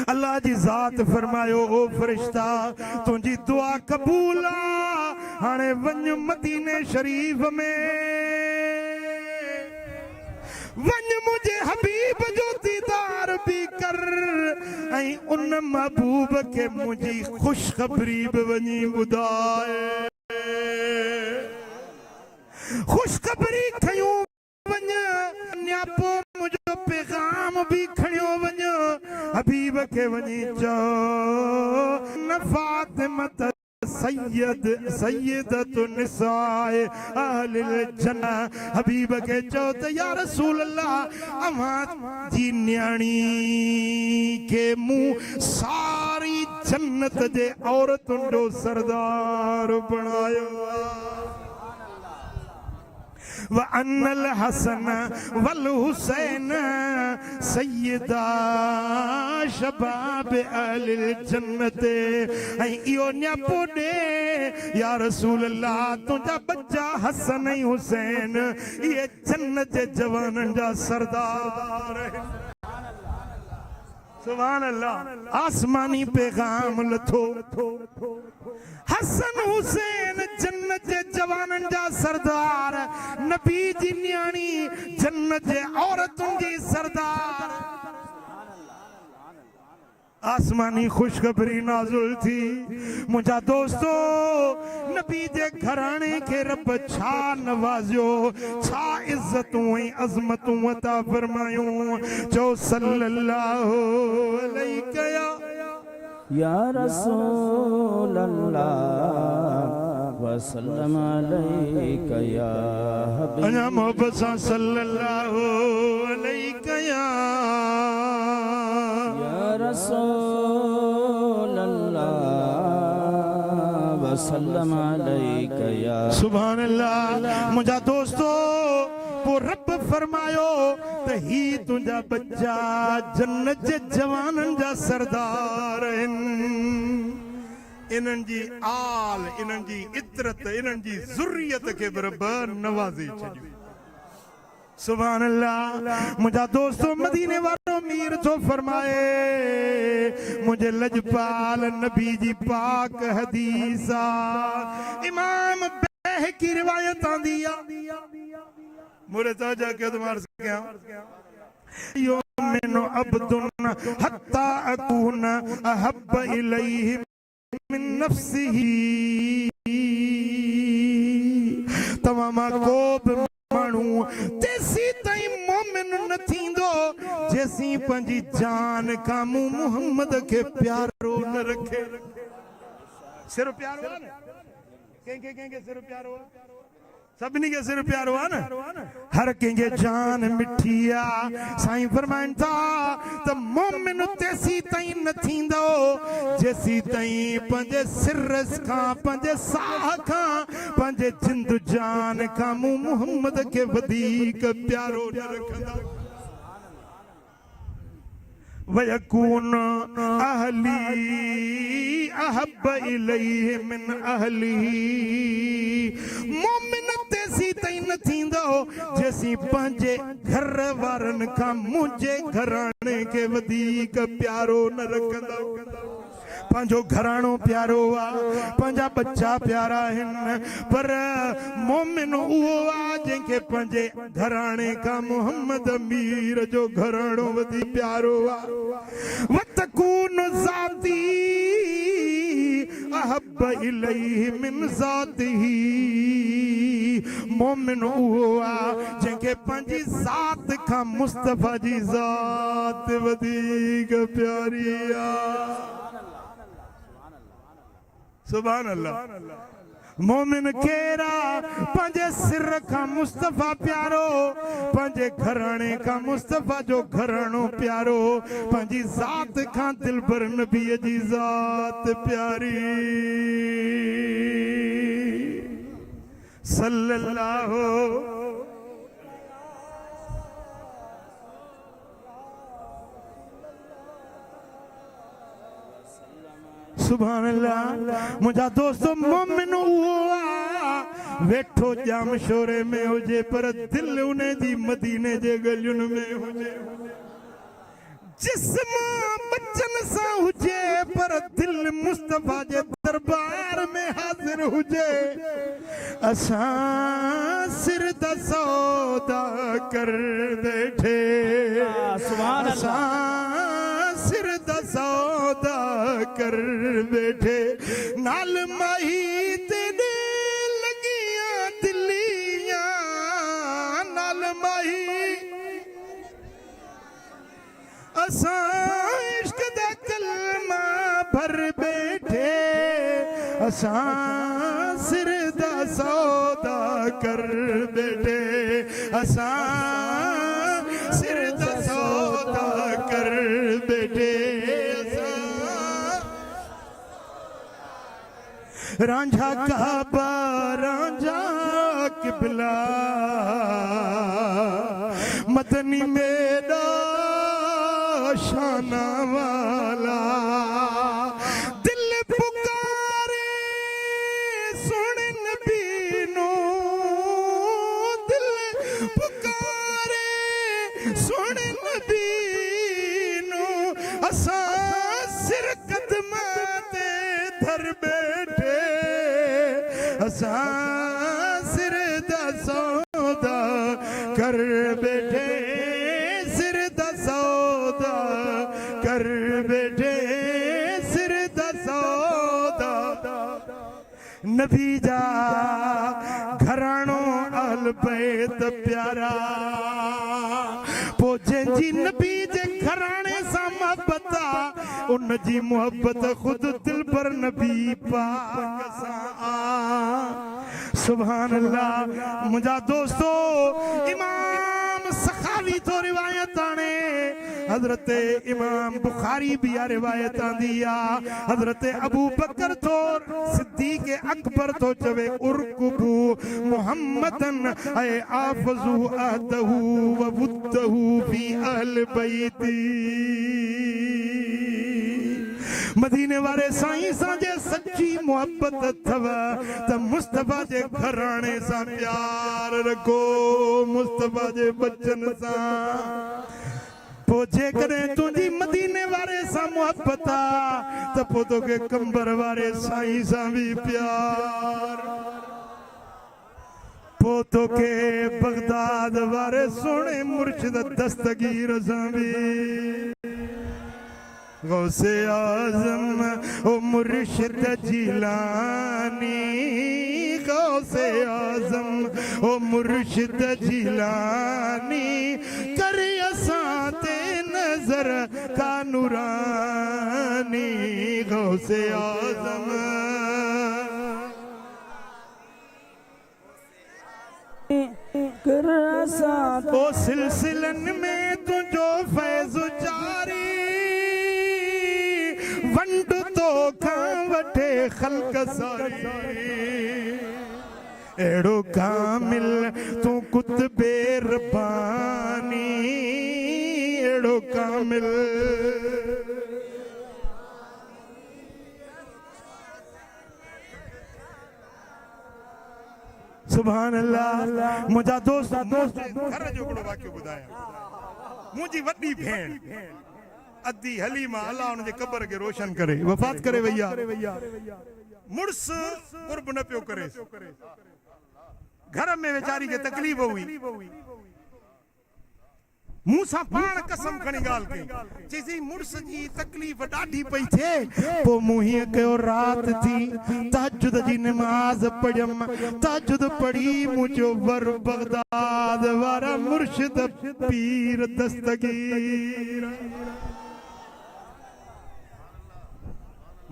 अल्लाह जी ज़ात फरमायो ओ फरिश्ता तुंहिंजी दुआ क़बूल आहे हाणे वञ मदीने शरीफ में वञ मुंहिंजे हबीब जो दीदार भी कर ऐं उन महबूब खे मुंहिंजी ख़ुशख़बरी बि वञी ॿुधाए ख़ुशख़बरी खयूं वञ न्यापो मुझो पैगाम भी खणियो वञ हबीब के वञी चओ न फातिमा सय्यदतु निसाए अहलिल जन्नह हबीब के चओ त या रसूल अल्लाह अवां जी न्याणी के मुंह सारी जन्नत जे औरतुनि जो सरदार बणायो व अन्नल हसन वल हुसैन सय्यदा शबाब अहलिल जन्नत ऐं इहो न्यापो ॾे या रसूल अल्लाह तुंहिंजा बच्चा हसन ऐं हुसैन इहे जन्नत जे जवाननि जा सरदार आहिनि सुभान अल्लाह आसमानी पैगाम लथो हसन हुसैन जन्नत जे जवाननि जा सरदार नबी जी न्याणी जन्नत जे औरतुनि जी सरदार आसमानी खुशखबरी नाज़ुल थी मुंहिंजा दोस्तो नबी जे घराणे खे रब छा नवाज़ियो छा इज़तूं ऐं अज़मतूं अता फरमायूं चओ सल्लल्लाहु अलैहि या रसूल अल्लाह वसल्लम अलैका या हबीब अञा मोहब्बत सां सल्लल्लाहु अलैका या रसूल अल्लाह वसल्लम अलैका या सुभान अल्लाह मुंहिंजा दोस्तो पोइ रब फरमायो त ही तुंहिंजा बच्चा जन्नत जे जवाननि जा सरदार आहिनि इन्हनि जी आल इन्हनि जी इतरत इन्हनि जी ज़ुर्रियत खे बि रब नवाज़े छॾियो सुभान अल्लाह मुंहिंजा दोस्तो मदीने वारो मीर थो फरमाए मुंहिंजे लजपाल नबी जी पाक हदीस आहे इमाम बैहकी रिवायत आंदी आहे मुरे ताजा के तुम्हारे से क्या युमिनु अब्दुन हत्ता अकून अहब्ब इलैहि मिन नफ्सिही तमामा को माण्हू तेसी ताईं मोमिन न थींदो जेसी पंहिंजी जान खां मूं मुहम्मद खे प्यारो न रखे सिर प्यारो आहे न कंहिंखे सिर प्यारो आहे सभिनी खे सिर प्यारो आहे न हर कंहिंखे जान मिठी आहे साईं फरमाइनि था त मोमिन तेसी ताईं न थींदो जेसी ताईं पंहिंजे सिर खां पंहिंजे साह खां पंहिंजे जिंद जान खां मूं मुहम्मद खे वधीक प्यारो न रखंदा वयकून अहली अहब इलैहि मिन अहलिही मोमिन तेसी ताईं न थींदो जेसी पंहिंजे घर वारनि खां मुंहिंजे घराणे खे वधीक प्यारो न रखंदो पंहिंजो घराणो प्यारो आहे पंहिंजा बच्चा प्यारा आहिनि पर मोमिन उहो आहे जंहिंखे पंहिंजे घराणे खां मुहम्मद मीर जो घराणो वधीक प्यारो आहे वतकून ज़ाती अहब इलैहि मिन ज़ातिही मोमिन उहो आहे जंहिंखे पंहिंजी ज़ात खां मुस्तफ़ा जी ज़ात वधीक प्यारी आहे सुभान अल्लाह मोमिन केरा पंहिंजे सिर खां मुस्तफ़ा प्यारो पंहिंजे घराणे खां मुस्तफ़ा जो घराणो प्यारो पंहिंजी ज़ात खां दिलबर नबीअ जी ज़ात प्यारी सल्लल्लाहु सुभान अल्लाह मुंहिंजा दोस्तो मोमिन उहो आहे वेठो जाम शोरे में हुजे पर दिल उन जी मदीने जे गलियुनि में हुजे जिस्म बचन सां हुजे पर दिल मुस्तफ़ा जे दरबार में हाज़िर हुजे असां सिर दा सौदा कर बैठे असां सिर दा सौदा कर बैठे नाल माही तेरे लगियां दिलियां नाल माही असां इश्क दा कलमा भर बैठे असां सिर दा सौदा कर बैठे असां सिर दा सौदा कर बैठे रांझा काबा रांझा किबला मदनी मेरा शाना वाला दिल पुकारे सुन नबी नो दिल पुकारे सुन नबी नो असां सिर कदमा ते धर बैठे असां सिर दा सौदा कर बैठे सिर दा सौदा कर बैठे सिर दा सौदा नबी जा घराणो अल बैत प्यारा पोजे जी नबी जे घराणे सां मोहब्बत उन जी मोहब्बत खुद दिल पर नबी पाक सां सुभान अल्लाह मुझा दोस्तो इमाम सखावी तो रिवायत आने हजरत इमाम बुखारी भी आ रिवायत आंदी आ हजरत अबू बकर तो सिद्दीक अकबर तो चवे उरकुबू मुहम्मदन ऐ आफजू अहदहू व वुद्दहू फी अहल बैती मदीने वाले साईं सां जे सच्ची मोहब्बत अथव त मुस्तफा जे घराणे सां प्यार रखो मुस्तफा जे बचन सां पोइ जेकॾहिं तुंहिंजी मदीने वारे सां मोहब्बत आहे त पोइ तोखे कंबर वारे साईं सां बि प्यार पोइ तोखे बगदाद वारे सोणे मुर्शिद दस्तगीर सां बि गौसे आजम ओ मुर्शिद जिलानी गौसे आजम ओ मुर्शिद जिलानी कर असां ते नजर का नूरानी गौसे आजम कर असां ओ सिलसिलन में तुझो फैज़ जारी वंड तो खां वठे खल्क सारी एड़ो कामिल तू कुतबे रब्बानी एड़ो कामिल सुभान अल्लाह मुझा दोस्त घर जो बड़ो वाक्य बुधाया मुझी वड्डी भेण अद्दी हलीमा अल्लाह उन जे कब्र के रोशन करे वफात करे भैया मुर्स कुर्ब न पियो करे घर में वेचारी के तकलीफ हुई मूसा पान कसम खणी गाल कई चईसी मुर्स जी तकलीफ ॾाढी पई थे पो मुही कयो रात थी तहज्जुद जी नमाज पढ़म तहज्जुद पढ़ी मुझो वर बगदाद वारा मुर्शिद पीर दस्तगीर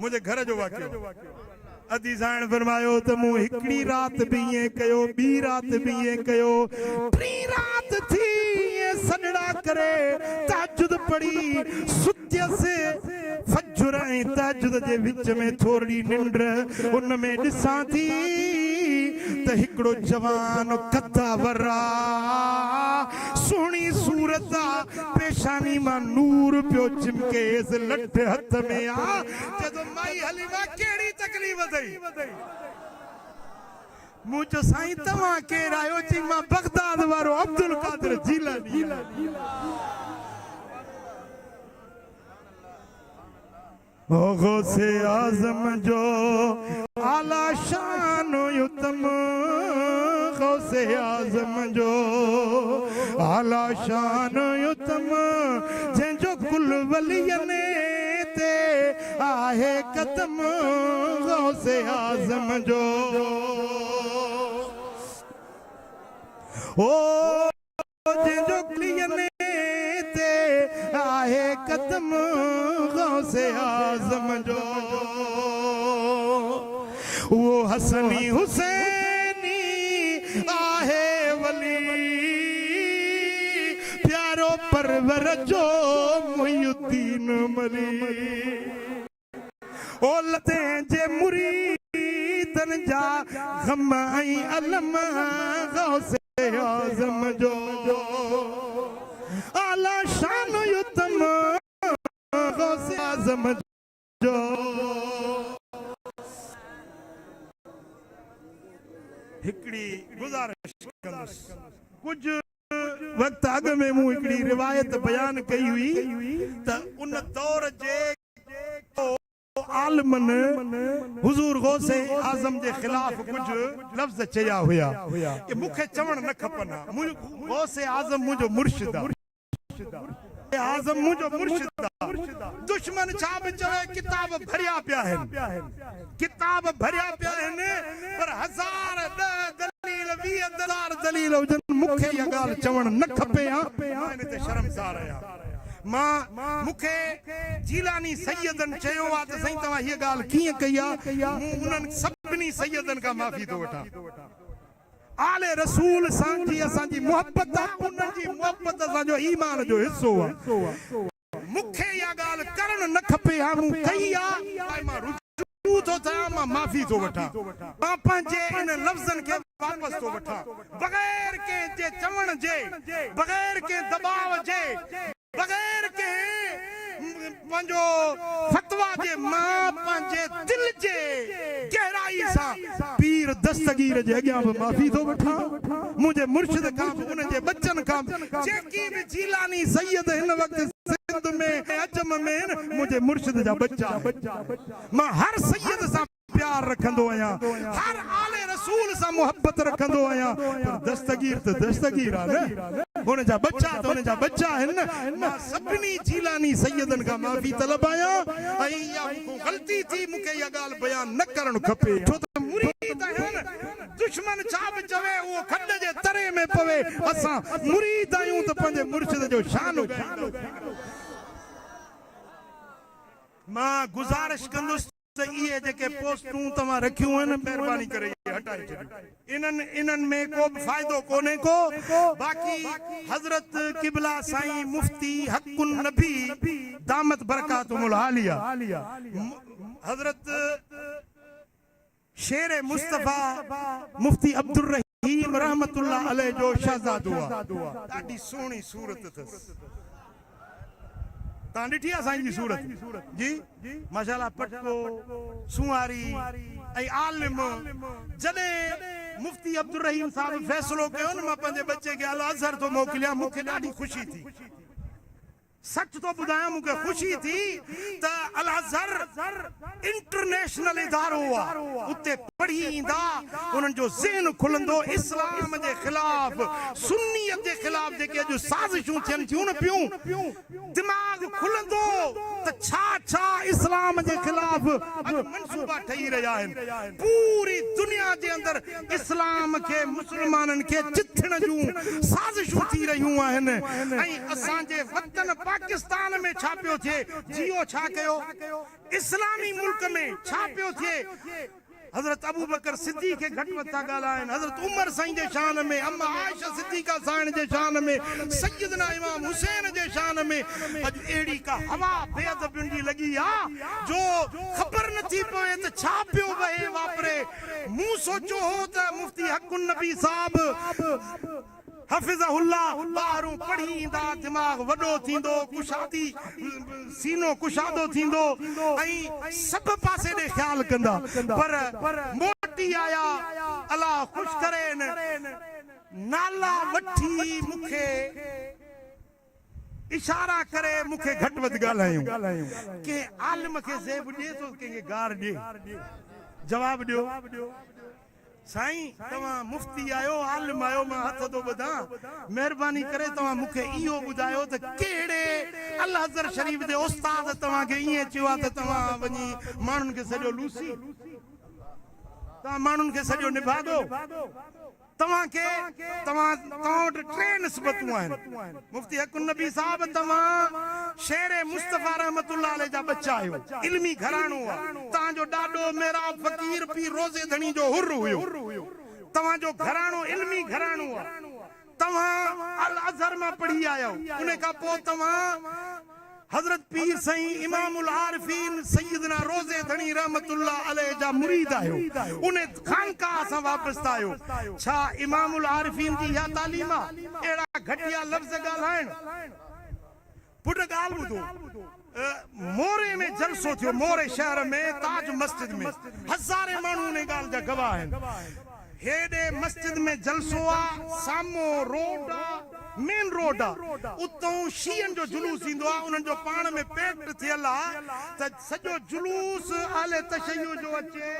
मुझे घर जो वाक्य अदी साण फरमायो त मूं हिकड़ी रात भी ये कयो बी रात भी ये कयो टी रात थी ये सजड़ा करे तहज्जुद पढ़ी सुत्य से फज्र ऐं तहज्जुद जे विच में थोड़ी निंड उन में ॾिसां थी त हिकड़ो जवान कद्दावरा सुहिणी सूरत पेशानी मां नूर पियो चिमके लठ हथ में आ जदो माई हलीमा केड़ी तकलीफ थई मुझो साईं तव्हां केर आयो चई मां बगदाद वारो अब्दुल कादिर जीलानी ओ गौसे आजम जो आला शान युतम गौसे आजम जो आला शान युतम जंहिंजो कुल वलियने ते आहे कदम गौसे आजम जो ओ जंहिंजो वलियने ते आहे कदम गौसे आज़म जो वो हसनी हुसैनी आहे वली प्यारो परवर जो मुहिउद्दीन मली ओ लते जे मुरीदन जा गम ऐं अलम गौसे आज़म जो आला शान युतम गौसे आज़म जो हिकड़ी गुज़ारिश कंदुसि कुछ वक्त अॻु में मूं हिकड़ी रिवायत बयान कई हुई त उन दौर जे आलमन हुजूर गौसे आज़म जे खिलाफ कुछ लफ्ज़ चया हुया कि मूंखे चवण न खपनि गौसे आज़म मुंहिंजो मुर्शिद आज़म मुंहिंजो मुर्शिद दुश्मन छा बि चवे किताब भरिया पिया आहिनि पर हज़ार ॾह दलील 20,000 दलील हुजनि मूंखे इहा ॻाल्हि चवण न खपे मां इन ते शर्मसार आहियां मूंखे जीलानी सैयदन चयो आहे त साईं तव्हां हीअ ॻाल्हि कीअं कई आहे मूं उन्हनि सभिनी सैयदन खां माफ़ी थो वठां आले रसूल सां जी असांजी मोहब्बत आहे उन्हनि जी मोहब्बत असांजो ईमान जो हिस्सो आहे मूंखे इहा ॻाल्हि करणु न खपे हा मूं कई आहे मां रुजू थो थियां मां माफ़ी थो वठां मां पंहिंजे इन लफ़्ज़नि खे वापसि थो वठां बग़ैर कंहिं जे चवण जे बग़ैर कंहिं दबाव जे बग़ैर कंहिं पंहिंजो फतवा जे मां पंहिंजे दिल जे गहराई सां पीर दस्तगीर जे अॻियां बि माफ़ी थो वठां मुंहिंजे मुर्शिद खां बि उन जे बच्चनि खां जेकी बि जीलानी सैयद हिन वक़्तु सिंध में अजम में मुंहिंजे मुर्शिद जा बच्चा मां हर सैयद सां प्यार रखंदो आहियां हर आले रसूल सां मोहब्बत रखंदो आहियां पर दस्तगीर त दस्तगीर आहे न हुन जा बच्चा त हुन जा बच्चा आहिनि न मां सभिनी जीलानी सैयदनि खां माफ़ी तलब आहियां ऐं इहा मूंखां ग़लती थी मूंखे इहा ॻाल्हि बयान न करणु खपे छो त मुरीद आहिनि दुश्मन छा बि चवे उहो खॾ जे तरे में पवे असां मुरीद आहियूं त पंहिंजे मुर्शिद जो शान मां गुज़ारिश कंदुसि त इहे जेके पोस्टूं तव्हां रखियूं आहिनि महिरबानी करे हटाए छॾियो इन्हनि में को बि फ़ाइदो कोन्हे को बाक़ी हज़रत क़िबला साईं मुफ्ती हक़ुन नबी दामत बरकातुहुल आलिया हज़रत शेर मुस्तफ़ा मुफ्ती अब्दुर रहीम रहमतुल्लाह अलैह जो शहज़ादो आहे ॾाढी सुहिणी सूरत अथसि तव्हां ॾिठी आहे साईं जी सूरत जी माशाअल्लाह पटको सुवारी ऐं आलिम जॾहिं मुफ्ती अब्दुर रहीम साहब फ़ैसिलो कयो न मां पंहिंजे बच्चे खे अल अज़हर थो मोकिलियां मूंखे ॾाढी ख़ुशी थी सच तो बुधायां मूंखे ख़ुशी थी त अल अज़हर इंटरनेशनल इदारो आहे उते पढ़ी ईंदा उन्हनि जो ज़हन खुलंदो इस्लाम जे ख़िलाफ़ सुन्नीयत जे ख़िलाफ़ जेके अॼु साज़िशूं थियनि थियूं न पियूं दिमाग़ खुलंदो त छा इस्लाम जे ख़िलाफ़ अॼु मंसूबा ठही रहिया आहिनि पूरी दुनिया जे अंदरि इस्लाम खे मुस्लमाननि खे चिथण जूं साज़िशूं थी रहियूं आहिनि ऐं असांजे वतन पाकिस्तान में छा पियो थिए जियो छा कयो इस्लामी मुल्क में छा पियो थिए हज़रत अबू बकर सिद्दीक़ के घट मत था ॻाल्हाइनि हज़रत उमर साईं जे शान में अम्मा आयशा सिद्दीक़ा साईं जे शान में सैयदना इमाम हुसैन जे शान में अॼु अहिड़ी का हवा बेअदबियुनि जी लॻी आहे जो ख़बर नथी पवे त छा पियो वहे वापरे मूं सोचियो हो त मुफ्ती हक़ुन नबी साहब हफ़िज़हुल्लाह ॿाहिरूं पढ़ी ईंदा दिमाग़ वॾो थींदो कुशादी सीनो कुशादो थींदो ऐं सभु पासे ॾे ख़्यालु कंदा पर मोटी आया अलाह ख़ुशि करे नाला वठी मूंखे इशारा करे मूंखे घटि वधि ॻाल्हायूं के आलिम खे ज़ेब ॾिए थो कंहिंखे गार ॾिए जवाब ॾियो साईं तव्हां मुफ्ती आयो आलिम आयो मां हथ थो ॿधां महिरबानी करे तव्हां मूंखे इहो ॿुधायो त कहिड़े अल अज़हर शरीफ़ जे उस्ताद तव्हांखे ईअं चयो आहे त तव्हां वञी माण्हुनि खे सॼो लूसी तव्हां माण्हुनि खे सॼो निभागो तव्हांखे तव्हां वटि टे निस्बतूं आहिनि मुफ्ती हक़ुन नबी साहब तव्हां शेर मुस्तफा रहमतुल्लाह अलैह जा बच्चा आहियो इल्मी घराणो आहे तव्हांजो ॾाॾो मेरा फ़कीर पीर रोज़े धणी जो हुर हुयो तव्हांजो घराणो इल्मी घराणो आहे तव्हां अल अज़हर मां पढ़ी आयो उन खां पोइ तव्हां हजरत पीर सईं इमामुल आरिफीन सैयदना रोज़े धणी रहमतुल्लाह अलैह जा मुरीद आहियो उन खानकाह सां वापसि आहियो छा इमामुल आरिफीन जी इहा तालीम आहे अहिड़ा घटिया लफ़्ज़ ॻाल्हाइण पुट ॻाल्हि ॿुधो मोरे में जलसो थियो मोरे शहर में ताज मस्जिद में हज़ारे माण्हू उन ॻाल्हि जा गवाह आहिनि हेॾे मस्जिद में जलसो आहे साम्हूं रोड आहे मेन रोड आहे उतां शीयनि जो जुलूस ईंदो आहे उन्हनि जो पाण में पेट थियल आहे त सॼो जुलूस आले तशय्युअ जो अचे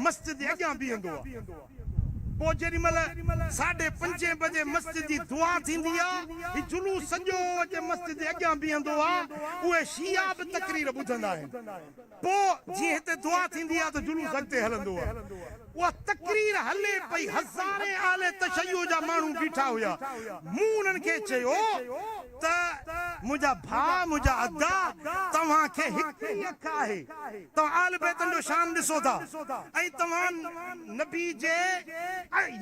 मस्जिद जे अॻियां बीहंदो आहे पोइ जेॾीमहिल 5:30 बजे मस्जिद जी दुआ थींदी आहे ही जुलूस सॼो अचे मस्जिद जे अॻियां बीहंदो आहे उहे शिया बि तकरीर ॿुधंदा आहिनि पोइ जीअं हिते दुआ थींदी आहे त जुलूस अॻिते हलंदो आहे उहा तकरीर हले पई हज़ारे आले तशय्युअ जा माण्हू बीठा हुया मूं उन्हनि खे चयो त मुंहिंजा भाउ मुंहिंजा अदा तव्हांखे हिकिड़ी अख आहे तव्हां आल बैतनि जो शान ॾिसो था ऐं तव्हां नबी जे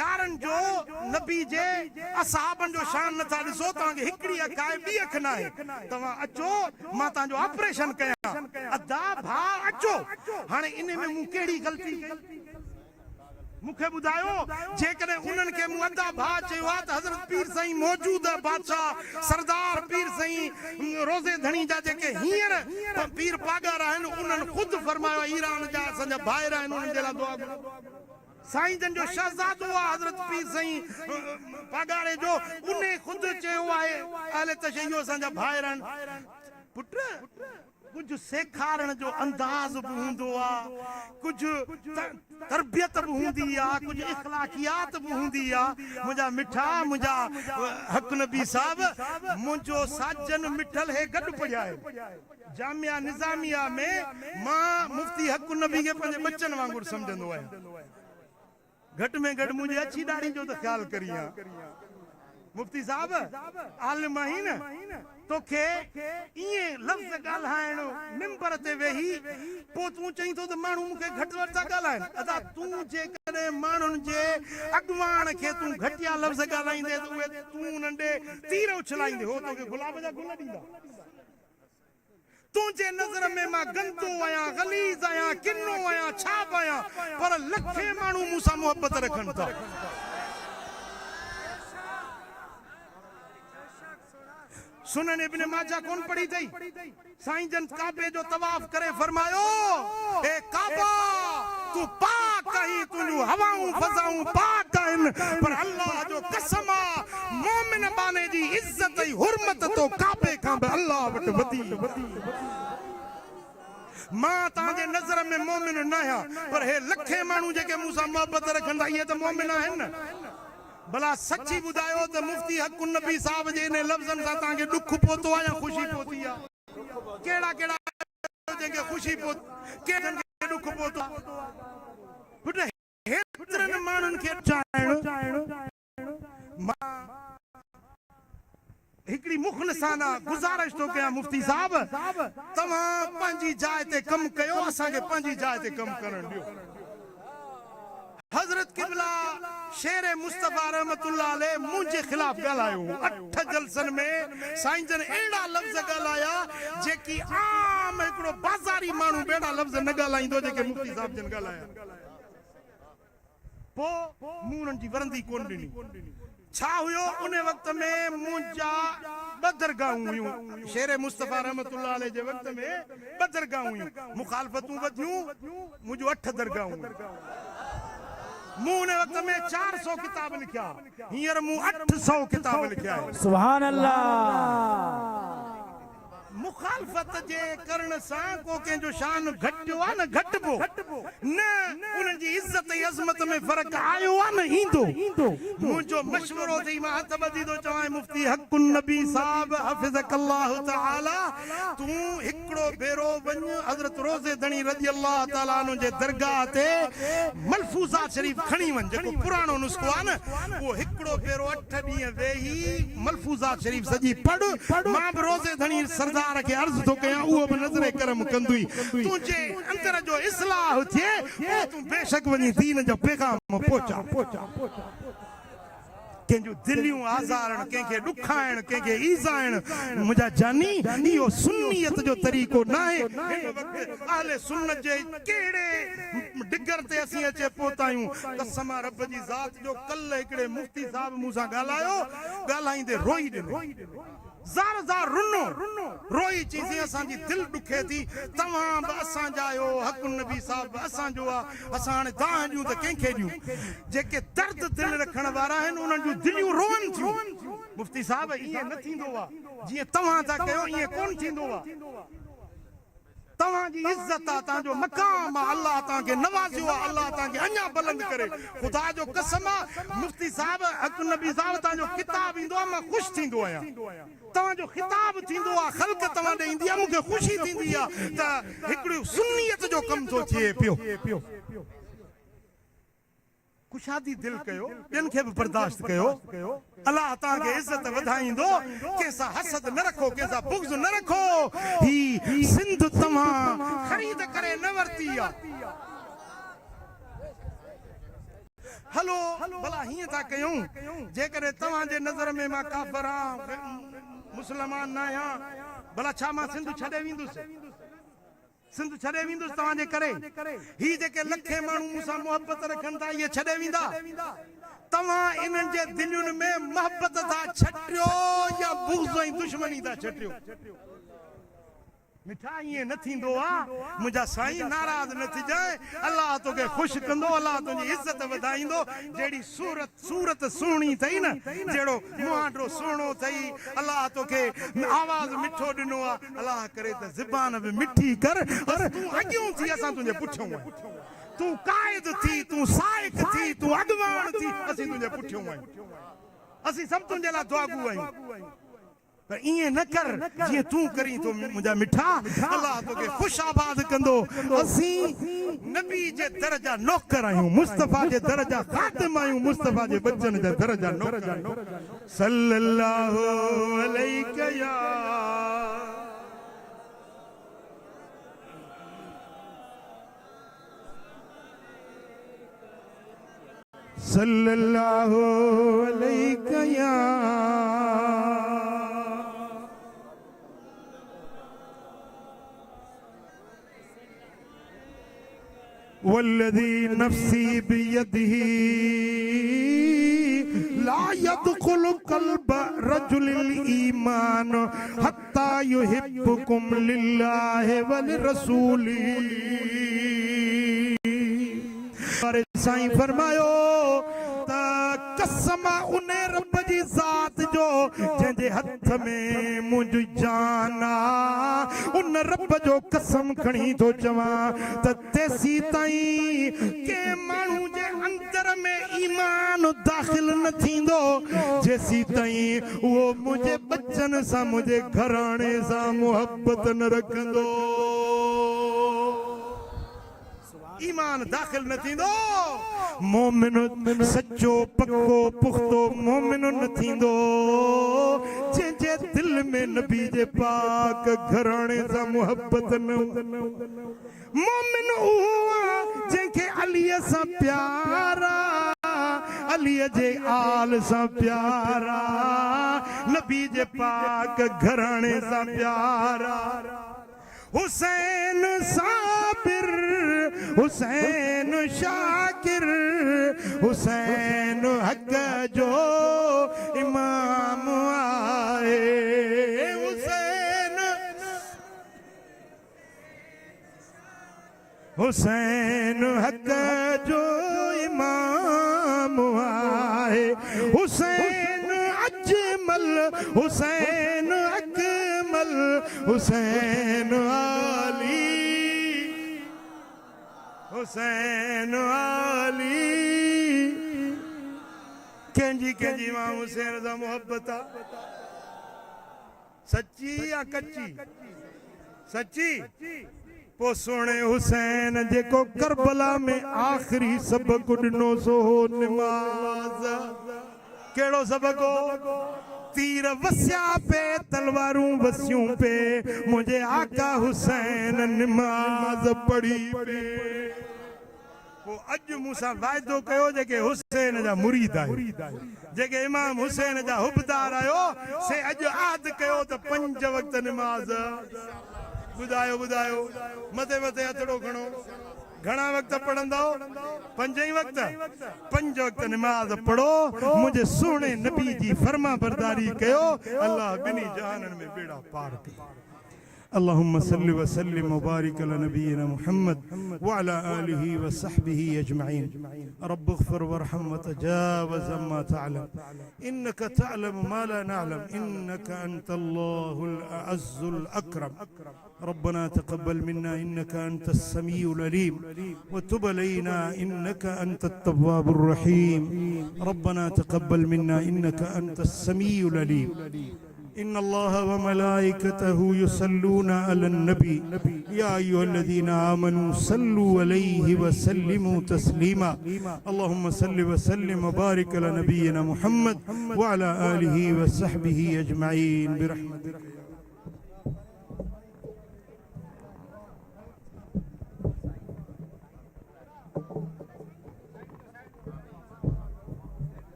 यारनि जो नबी जे असहाबनि जो शान नथा ॾिसो तव्हांखे हिकिड़ी अख आहे ॿी अख न आहे तव्हां अचो मां तव्हांजो ऑपरेशन कयां अदा भाउ अचो हाणे इन में मूं कहिड़ी ग़लती कई मूंखे ॿुधायो जेकॾहिं उन्हनि खे मूं अदा भाउ चयो आहे त हज़रत पीर साईं मौजूद बादशाह सरदार पीर साईं रोज़े धणी जा जेके हींअर पीर पागार आहिनि उन्हनि ख़ुदि फरमायो ईरान जा असांजा भाइर आहिनि उन्हनि जे लाइ दुआ करो साईं जन जो शहज़ादो आहे हज़रत पीर साईं पागारे जो उन ख़ुदि चयो आहे अहले तशय्युअ असांजा भाइर आहिनि पुट कुछ सेखारण जो अंदाज़ भी हूंदो आहे कुछ तरबियत भी हूंदी आहे कुछ इखलाकियात भी हूंदी आहे मुंहिंजा मिठा मुंहिंजा हक़ नबी साहब मुंहिंजो साजन मिठल हे गॾु पढ़िया आहिनि जामिया निज़ामिया में मां मुफ्ती हक़ नबी खे पंहिंजे बच्चनि वांगुरु सम्झंदो आहियां घटि में घटि मुंहिंजी अछी ॾाढ़ी जो त ख़्यालु करियां मुफ्ती साहब आलिम आहिनि तोखे ईअं लफ़्ज़ ॻाल्हाइण मिंबर ते वेही पोइ तूं चईं थो त माण्हू मूंखे घटि वधि था ॻाल्हाइनि अदा तूं जेकॾहिं माण्हुनि जे अॻुवाण खे तूं घटिया लफ़्ज़ ॻाल्हाईंदे त उहे तूं उन्हनि ॾे तीर उछलाईंदे हो तोखे गुलाब जा गुल ॾींदा तुंहिंजे नज़र में मां गंदो आहियां गलीज़ आहियां किनो आहियां छाप आहियां पर लखे माण्हू मूंसां मुहबत रखनि था सुनन इब्न माजा कौन पढ़ी थई साईं जन काबे जो तवाफ करे फरमायो ए काबा तू पाक कहीं तुझू हवाऊं फजाऊं पाक आहिनि पर अल्लाह जो कसम मोमिन बाने जी इज्जत ऐं हुरमत तो काबे खां बि अल्लाह वटि वधी मां तव्हांजे नज़र में मोमिन न आहियां पर हे लखे माण्हू जेके मूंसां मोहबत रखनि था इहे त मोमिन आहिनि न भला सच्ची ॿुधायो त मुफ्ती हक़ नबी साहब जे इन लफ़्ज़नि सां तव्हांखे ॾुख पहुतो आहे या ख़ुशी पहुती आहे कहिड़ा कहिड़ा जेके ख़ुशी कहिड़नि खे ॾुख पहुतो पुट हेतिरनि माण्हुनि खे हिकिड़ी मुख़लिसाना गुज़ारिश थो कयां मुफ्ती साहब तव्हां पंहिंजी जाइ ते कमु कयो असांखे पंहिंजी जाइ ते कमु करणु ॾियो हज़रत किबला शेर मुस्तफा रहमतुल्लाह अलैह मुंहिंजे ख़िलाफ़ ॻाल्हायो 8 जलसनि में साईं जन अहिड़ा लफ़्ज़ ॻाल्हाया जेकी आम हिकिड़ो बाज़ारी माण्हू अहिड़ा लफ़्ज़ न ॻाल्हाईंदो जेके मुफ्ती साहब जन ॻाल्हाया पोइ मूं उन्हनि जी वरंदी कोन ॾिनी छा हुयो उन वक़्त में मुंहिंजा 2 दरगाहूं हुयूं शेर मुस्तफा रहमतुल्लाह अलैह जे वक़्त में 2 दरगाहूं हुयूं मुखालफ़तूं वधियूं मुंहिंजूं 8 दरगाहूं मूं उन वक़्त में 400 किताब लिखिया हींअर मूं 800 किताब लिखिया आहिनि सुभान अल्लाह मुखालफत जे करण सां को कंहिंजो शान घटियो आहे न घटिबो न उन्हनि जी इज़त ऐं अज़मत में फ़र्क़ु आयो आहे न ईंदो मुंहिंजो मशवरो अथई मां हथ ॿधी थो चवां मुफ्ती हक़ नबी साहब हफ़िज़कल्लाहु तआला तूं हिकिड़ो भेरो वन हजरत रोज़े धणी रज़ी अल्लाह ताला अन्हु जे दरगाह ते मलफूज़ात शरीफ खणी वन जेको पुराणो नुस्खो आ न वो हिकड़ो भेरो 8 ॾींहं वेही मलफूज़ात शरीफ सजी पढ़ मां बि रोज़े धणी सरदार खे अर्ज़ थो कयां उहो बि नज़रे करम कंदुई तुंहिंजे अंदर जो इस्लाह थिए तूं बेशक वञी दीन जो पैगाम पहुचा कंहिंजूं दिलियूं आज़ारण कंहिंखे ॾुखाइण कंहिंखे ईज़ाइण मुंहिंजा जानी इहो सुन्नियत जो तरीक़ो न आहे हिन वक़्तु अहले सुन्नत जे कहिड़े डिगर ते असीं अचे पहुता आहियूं कसम रब जी ज़ात जो कल्ह हिकिड़े मुफ्ती साहब मूंसां ॻाल्हायो ॻाल्हाईंदे रोई ॾिनो ज़ार ज़ार रुनो रोई चीज़ें असांजी दिल दुखे थी तव्हां बि असांजा आहियो हक़ नबी साहब बि असांजो आहे असां हाणे दाह ॾियूं त कंहिंखे ॾियूं जेके दर्द दिल रखण वारा आहिनि उन्हनि जूं दिलियूं रोअनि थियूं मुफ्ती साहब ईअं न थींदो आहे जीअं तव्हां था कयो ईअं कोन थींदो आहे तव्हांजी इज्जत आहे तव्हांजो मक़ाम आहे अल्लाह तव्हांखे नवाज़ियो आहे अल्लाह तव्हांखे अञा बुलंद करे ख़ुदा जो कसम आहे मुफ्ती साहब हक़ नबी साहब तव्हांजो किताब ईंदो आहे मां ख़ुशि थींदो आहियां तव्हांजो ख़िताब थींदो आहे ख़ल्क़ तव्हां ॾे ईंदी आहे मूंखे ख़ुशी थींदी आहे त हिकिड़ी सुन्नियत जो कमु थो थिए पियो कुशादी दिल कयो ॿियनि खे बि बर्दाश्त कयो अल्लाह तव्हांखे इज़त वधाईंदो कंहिंसां हसद न रखो कंहिंसां बुग़्ज़ न रखो ही सिंध तव्हां ख़रीद करे न वरिती आहे हलो भला हीअं था कयूं जेकॾहिं तव्हांजे नज़र में मां काफ़िर आहियां मुस्लमान न आहियां भला छा मां सिंध छॾे वेंदुसि सिंध छॾे वेंदुसि तव्हांजे करे ही जेके लखे माण्हू मूंसां मोहबत रखनि था इहे छॾे वेंदा तव्हां इन्हनि जे दिलियुनि में मोहबत था छटियो या बुग़्ज़ ऐं दुश्मनी था छटियो मिठा ईअं न थींदो आहे मुंहिंजा साईं नाराज़ न थिजांइ अल्लाह तोखे ख़ुशि कंदो अल्लाह तुंहिंजी इज़त वधाईंदो जहिड़ी सूरत सुहिणी अथई न जहिड़ो मुहांडो सुहिणो अथई अल्लाह तोखे आवाज़ मिठो ॾिनो आहे अल्लाह करे त ज़बान बि मिठी कर बसि तूं अॻियूं थी असां तुंहिंजे पुठियों आहियूं तूं क़ाइद थी तूं साइक थी तूं अॻुवान थी असीं तुंहिंजे पुठियों आहियूं असीं सभु तुंहिंजे लाइ दुआगू आहियूं पर इएं न कर जीअं तूं करीं थो मुंहिंजा मिठा अल्लाह तोखे ख़ुशि आबाद कंदो असीं नबी जे दर जा नौकर आहियूं मुस्तफ़ा जे दर जा ख़ातिम आहियूं मुस्तफ़ा जे बचन जा दर जा नौकर सल्लल्लाहु अलैहि या सल्लल्लाहु अलैहि या वल्लज़ी नफ्सी बियदिही ला यदखुलु क़ल्ब रजुलिल ईमान हत्ता युहिब्बुकुम लिल्लाहि व लिरसूली और साईं फरमायो त कसम उन रब जी ज़ात जो जंहिंजे हथ में मुंहिंजी जान आहे उन रब जो कसम खणी थो चवां त तेसी ताईं कंहिं माण्हू जे अंदर में ईमान दाख़िल न थींदो जेसी ताईं उहो मुंहिंजे बचन सां मुंहिंजे घराणे सां मुहबत न रखंदो ईमान दाखिल न थींदो मोमिन सच्चो पक्को पुख्तो मोमिन न थींदो जंहिंजे दिल में नबी जे पाक घराणे सां मुहबत न मोमिन उहो आहे जंहिंखे अलीअ सां प्यार आहे अलीअ जे आल सां प्यार आहे नबी जे पाक घराणे सां प्यार आहे हुसैन साबिर हुसैन शाकिर हुसैन हक जो इमाम आए हुसैन हक जो इमाम आए हुसैन अजमल हुसैन अकमल हुसैन आली हुसैन आली कंहिंजी मां हुसैन सां मोहब्बत आहे सच्ची या कच्ची सच्ची पो सोने हुसैन जेको करबला में आखिरी सबक ॾिनो सो हो निमाज़ केड़ो सबक हो तीर वस्या पे तलवारूं वस्यूं पे मुझे आका हुसैन नमाज पढ़ी पे वो अज मूसा वायदो कयो जेके हुसैन जा मुरीद आयो जेके इमाम हुसैन जा हुबदार आयो से अज आद कयो त 5 वक्त नमाज बुधायो बुधायो मथे मथे हथड़ो खणो घणा वक्त पढ़ंदो 5 ही वक्त 5 वक्त नमाज पढ़ो मुझे सोने नबी जी फरमा बरदारी कयो अल्लाह बिनी जहानन में बेड़ा पार कयो اللهم صل وسلم وبارك على نبينا محمد وعلى آله وصحبه أجمعين رب اغفر وارحم وتجاوز ما تعلم إنك تعلم ما لا نعلم إنك أنت الله الأعز الأكرم ربنا تقبل منا إنك أنت السميع العليم وتب علينا إنك أنت التواب الرحيم ربنا تقبل منا إنك أنت السميع العليم إن الله وملائكته يصلون على النبي يا أيها الذين آمنوا صلوا عليه وسلموا تسليما اللهم صل وسلم وبارك على نبينا محمد وعلى آله وصحبه أجمعين برحمتك